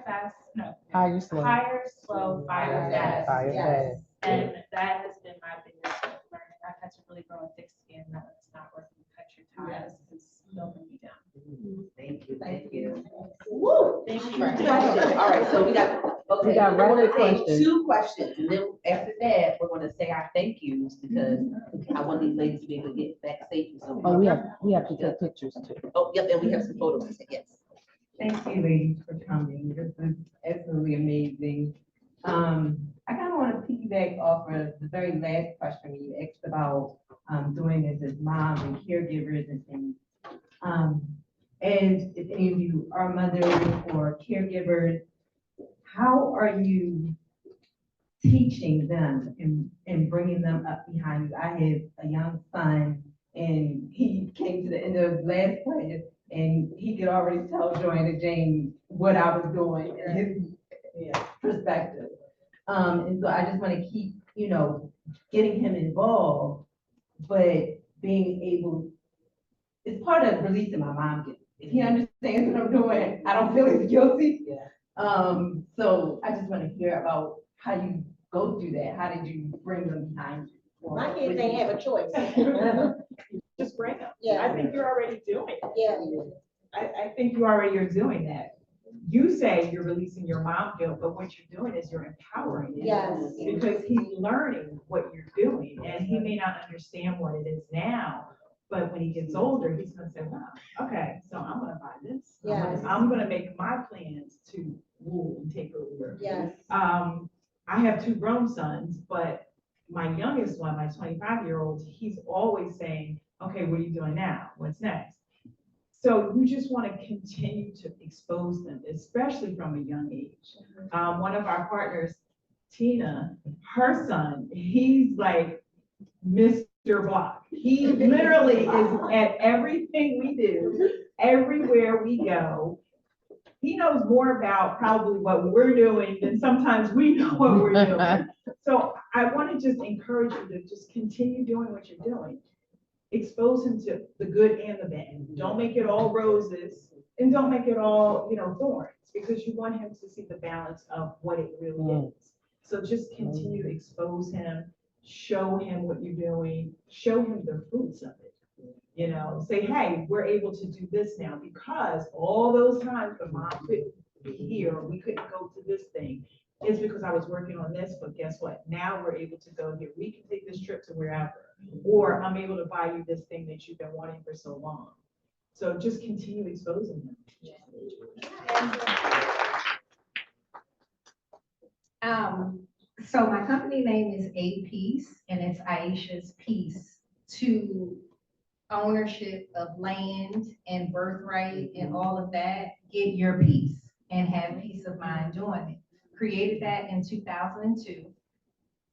fast, no. Hire slow. Hire slow, fire fast. Fire Yes. fast. And that has been my biggest learning. I've had to really grow a thick skin that when it's not working, cut your ties, because they'll bring you down. Thank you, thank you. Woo. Thank you. Question. All right, so we got rapid take questions. 2 questions, and then after that, we're gonna say our thank yous, because I want these ladies to be able to get back safely. So Oh, we have to take pictures too. Oh, yep, and we have some photos to take, yes. Thank you, ladies, for coming. This is absolutely amazing. I kind of want to piggyback off of the very last question you asked about doing this as moms and caregivers and things. And if any of you are mothers or caregivers, how are you teaching them and bringing them up behind you? I have a young son, and he came to the end of last class, and he could already tell Joanna Jane what I was doing and his perspective. And so I just want to keep, getting him involved, but being able, it's part of releasing my mom guilt. If he understands what I'm doing, I don't feel as guilty. So I just want to hear about how you go through that. How did you bring them behind you? My kids ain't have a choice. Just bring them. Yeah. I think you're already doing it. Yeah. I think you already are doing that. You say you're releasing your mom guilt, but what you're doing is you're empowering him. Yes. Because he's learning what you're doing, and he may not understand what it is now, but when he gets older, he's gonna say, wow, okay, so I'm gonna buy this. Yes. I'm gonna make my plans to rule and take over. Yes. I have 2 grown sons, but my youngest one, my 25-year-old, he's always saying, okay, what are you doing now? What's next? So you just want to continue to expose them, especially from a young age. One of our partners, Tina, her son, he's like Mr. Block. He literally is at everything we do, everywhere we go. He knows more about probably what we're doing than sometimes we know what we're doing. So I want to just encourage you to just continue doing what you're doing. expose him to the good and the bad. Don't make it all roses and don't make it all, thorns, because you want him to see the balance of what it really is. So just continue to expose him, show him what you're doing, show him the fruits of it. Say, hey, we're able to do this now because all those times when mom couldn't be here, or we couldn't go to this thing, it's because I was working on this, but guess what? Now we're able to go here. We can take this trip to wherever, or I'm able to buy you this thing that you've been wanting for so long. So just continue exposing them. So my company name is A Piece, and it's Aisha's Piece to ownership of land and birthright and all of that. Get your piece and have peace of mind doing it. Created that in 2002,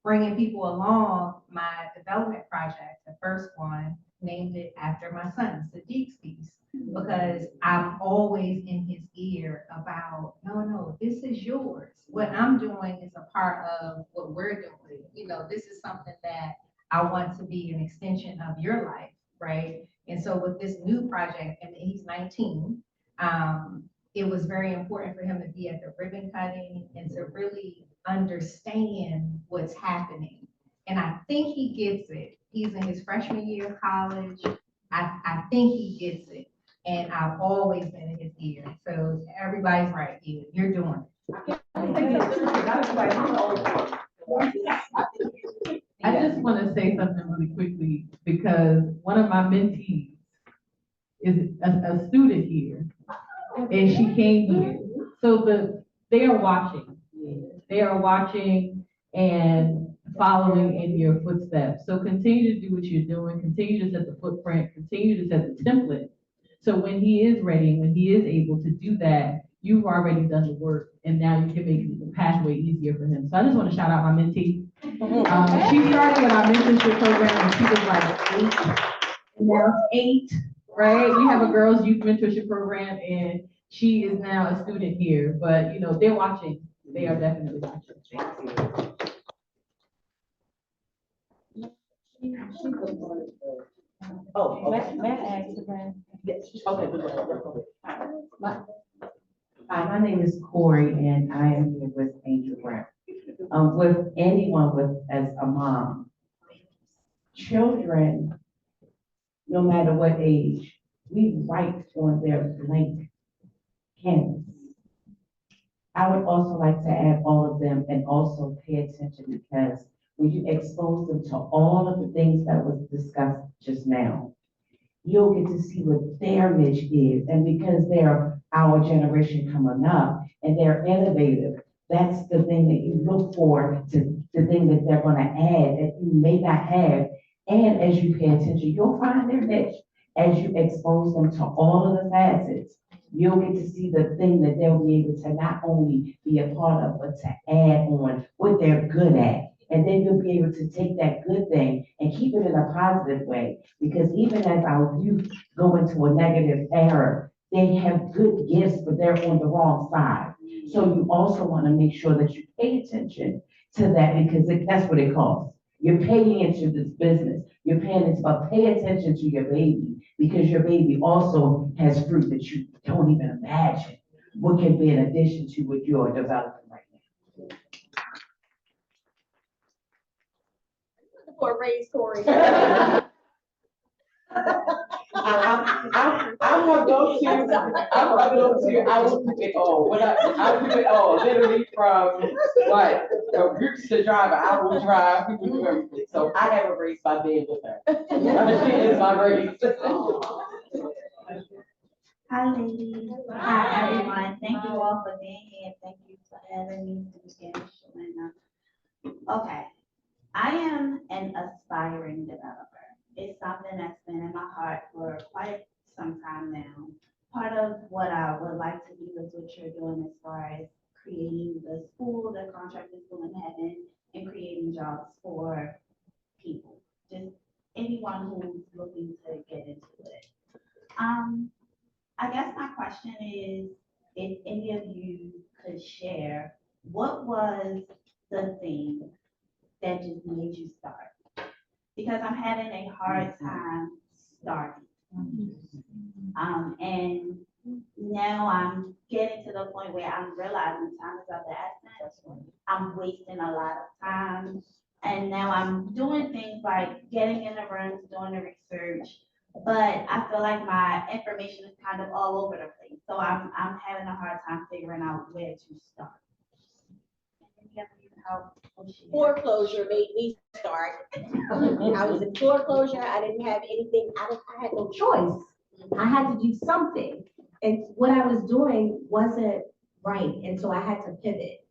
bringing people along my development project, the first one, named it after my son, Sadiq's piece, because I'm always in his ear about, no, this is yours. What I'm doing is a part of what we're doing. This is something that I want to be an extension of your life, right? And so with this new project, and he's 19, it was very important for him to be at the ribbon cutting and to really understand what's happening. And I think he gets it. He's in his freshman year of college. I think he gets it. And I've always been in his ear. So everybody's right. You're doing it. I just want to say something really quickly, because one of my mentees is a student here, and she came here. So they are watching. They are watching and following in your footsteps. So continue to do what you're doing. Continue to set the footprint. Continue to set the template. So when he is ready, when he is able to do that, you've already done the work, and now you can make the pathway easier for him. So I just want to shout out my mentee. She started with our mentorship program when she was like 8, and now 8, right? We have a girls' youth mentorship program, and she is now a student here. But they're watching. They are definitely watching. Oh, may I ask again? Yes, okay. Hi, my name is Corey, and I am here with Angel Brown. With anyone as a mom, children, no matter what age, we write on their blank canvas. I would also like to add all of them and also pay attention, because when you expose them to all of the things that was discussed just now, you'll get to see what their niche is. And because they're our generation coming up and they're innovative, that's the thing that you look for, to the thing that they're gonna add that you may not have. And as you pay attention, you'll find their niche. As you expose them to all of the facets, you'll get to see the thing that they'll be able to not only be a part of, but to add on what they're good at. And then you'll be able to take that good thing and keep it in a positive way. Because even as our youth go into a negative era, they have good gifts, but they're on the wrong side. So you also want to make sure that you pay attention to that, because that's what it costs. You're paying into this business. You're paying into, but pay attention to your baby, because your baby also has fruit that you don't even imagine what can be in addition to what you're developing right now. For a raise, Corey. I'm gonna go to, I will do it all. I'll do it all, literally from what, the groups to driver, I will drive, we will do everything. So I have a race by being with her. She is my race. Hi, ladies. Hi, everyone. Thank you all for being here. Thank you for having me. Okay. I am an aspiring developer. It's something that's been in my heart for quite some time now. Part of what I would like to do is what you're doing as far as creating the school, the contracted school in heaven, and creating jobs for people, just anyone who's looking to get into it. I guess my question is, if any of you could share, what was the thing that just made you start? Because I'm having a hard time starting. And now I'm getting to the point where I'm realizing time is of the essence. I'm wasting a lot of time. And now I'm doing things like getting in the rooms, doing the research, but I feel like my information is kind of all over the place. So I'm having a hard time figuring out where to start. Foreclosure made me start. I was in foreclosure, I didn't have anything, I had no choice. I had to do something. And what I was doing wasn't right, and so I had to pivot.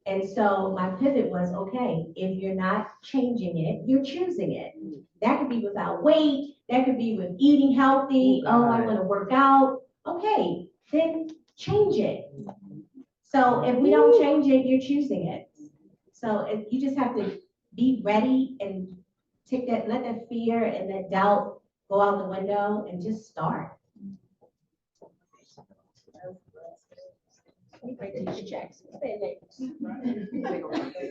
And so my pivot was, okay, if you're not changing it, you're choosing it. That could be without weight, that could be with eating healthy, oh, I wanna work out. Okay, then change it. So if we don't change it, you're choosing it. So if you just have to be ready and take that, let that fear and that doubt go out the window and just start.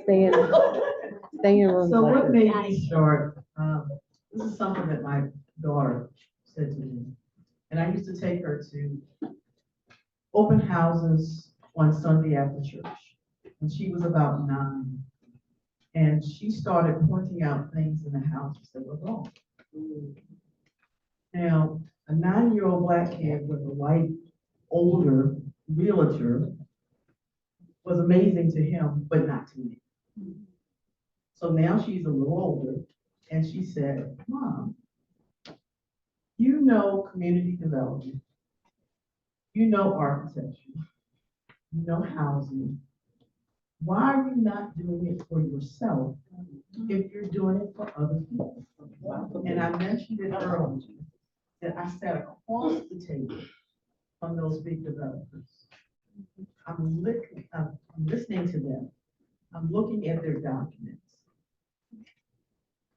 Stay in rooms. So what made me start, this is something that my daughter said to me. And I used to take her to open houses on Sunday after church. And she was about 9. And she started pointing out things in the houses that were wrong. Now, a 9-year-old black kid with a white, older realtor was amazing to him, but not to me. So now she's a little older, and she said, Mom, you know community development, you know architecture, you know housing. Why are you not doing it for yourself if you're doing it for other people? And I mentioned it earlier, that I sat across the table from those big developers. I'm listening to them. I'm looking at their documents.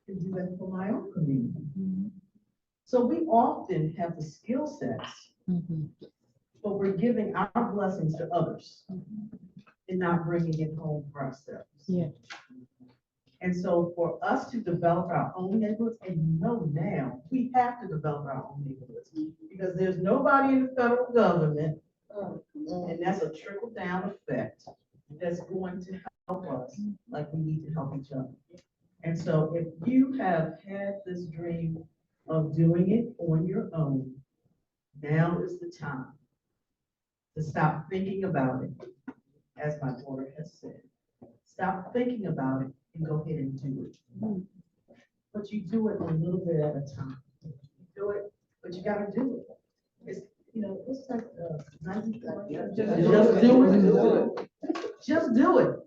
And do that for my own community. So we often have the skill sets, but we're giving our blessings to others and not bringing it home for ourselves. Yeah. And so for us to develop our own neighborhoods, and you know now, we have to develop our own neighborhoods because there's nobody in the federal government, and that's a trickle down effect that's going to help us like we need to help each other. And so if you have had this dream of doing it on your own, now is the time to stop thinking about it, as my daughter has said. Stop thinking about it and go ahead and do it. But you do it a little bit at a time. You do it, but you gotta do it. It's, you know, it's like, just do it. Just do it.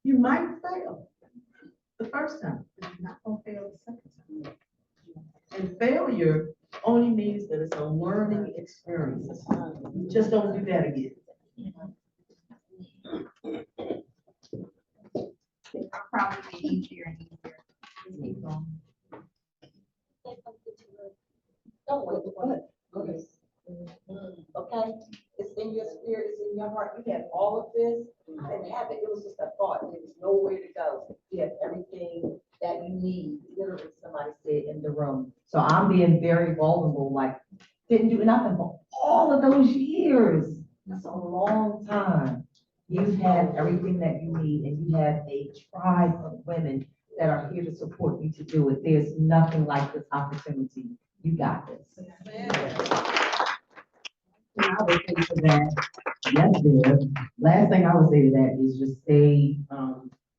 You might fail the first time, but you're not gonna fail the second time. And failure only means that it's a learning experience. Just don't do that again. It'll probably get easier and easier. Just keep going. Okay, it's in your spirit, it's in your heart, you have all of this, I didn't have it, it was just a thought, there was nowhere to go. You have everything that you need, literally somebody said in the room. So I'm being very vulnerable, like, didn't do nothing for all of those years. That's a long time. You've had everything that you need, and you have a tribe of women that are here to support you to do it. There's nothing like this opportunity. You got this. And I would say to that, yes, Deb. Last thing I would say to that is just stay,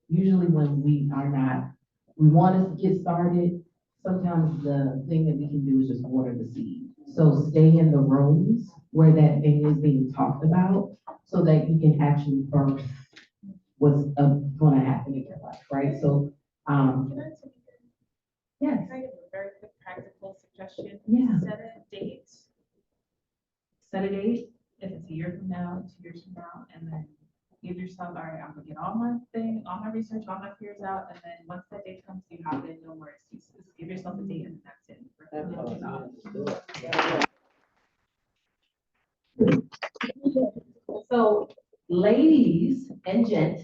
usually when we are not, we want us to get started, sometimes the thing that we can do is just water the seed. So stay in the rooms where that thing is being talked about so that you can actually birth what's gonna happen in your life, right? So, yes. Can I give a very quick practical suggestion? Yeah. Set a date. Set a date, if it's a year from now, 2 years from now, and then give yourself, all right, I'm gonna get all my research, all my fears out, and then once that date comes, you have it, no more excuses. Give yourself a date and that's it. So, ladies and gents,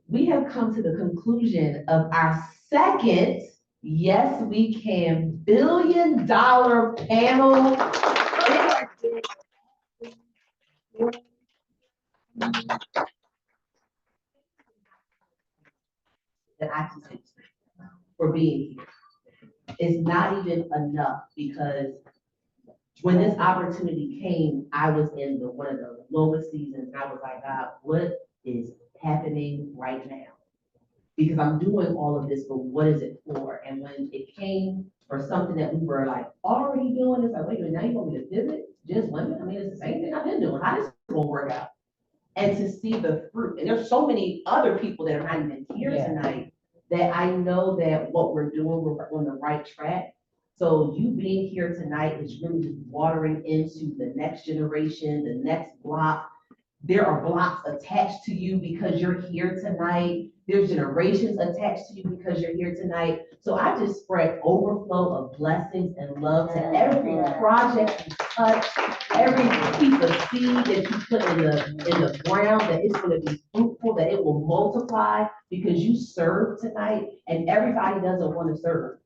we have come to the conclusion of our second Yes, We Can billion-dollar panel. That I can say for being here. It's not even enough because when this opportunity came, I was in one of the lowest seasons. I was like, God, what is happening right now? Because I'm doing all of this, but what is it for? And when it came for something that we were like already doing, it's like, wait a minute, now you want me to pivot? Just women? I mean, it's the same thing I've been doing. How is this gonna work out? And to see the fruit, and there's so many other people that are not even here tonight that I know that what we're doing, we're on the right track. So you being here tonight is really just watering into the next generation, the next block. There are blocks attached to you because you're here tonight. There's generations attached to you because you're here tonight. So I just spread overflow of blessings and love to every project you touch, every piece of seed that you put in the ground, that it's going to be fruitful, that it will multiply because you serve tonight, and everybody doesn't want to serve.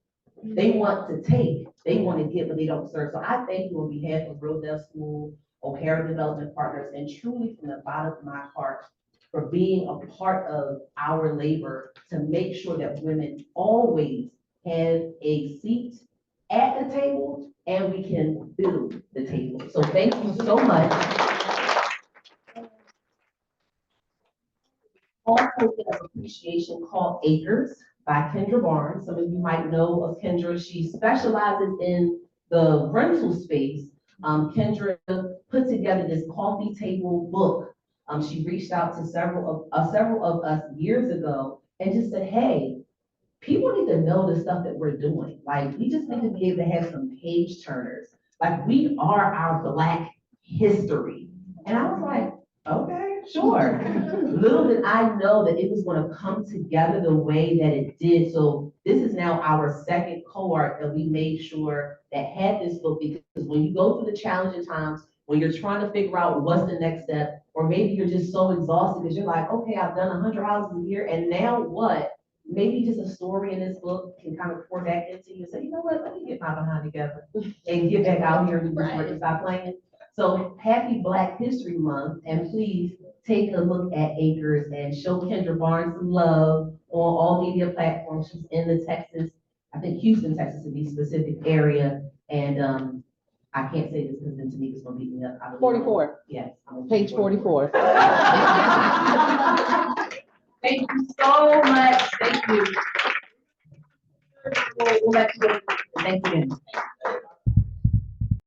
They want to take, they want to give, but they don't serve. So I thank you on behalf of RealDev-School, O'Hara Development Partners, and truly from the bottom of my heart for being a part of our labor to make sure that women always have a seat at the table and we can build the table. So thank you so much. Also, an appreciation called Acres by Kendra Barnes. Some of you might know of Kendra. She specializes in the rental space. Kendra put together this coffee table book. She reached out to several of us years ago and just said, hey, people need to know the stuff that we're doing. Like, we just need to be able to have some page turners. Like, we are our Black history. And I was like, okay, sure. Little did I know that it was gonna come together the way that it did. So this is now our second cohort that we made sure that had this book, because when you go through the challenging times, when you're trying to figure out what's the next step, or maybe you're just so exhausted because you're like, okay, I've done 100 houses a year, and now what? Maybe just a story in this book can kind of pour back into you and say, you know what, let me get my behind together and get back out here and do this work and stop playing. So happy Black History Month, and please take a look at Acres and show Kendra Barnes some love on all media platforms. She's in the Texas, I think Houston, Texas to be specific area. And I can't say this because then Tanika's gonna beat me up. 44. Yes. Page 44. Thank you so much. Thank you. We'll let you go. Thank you.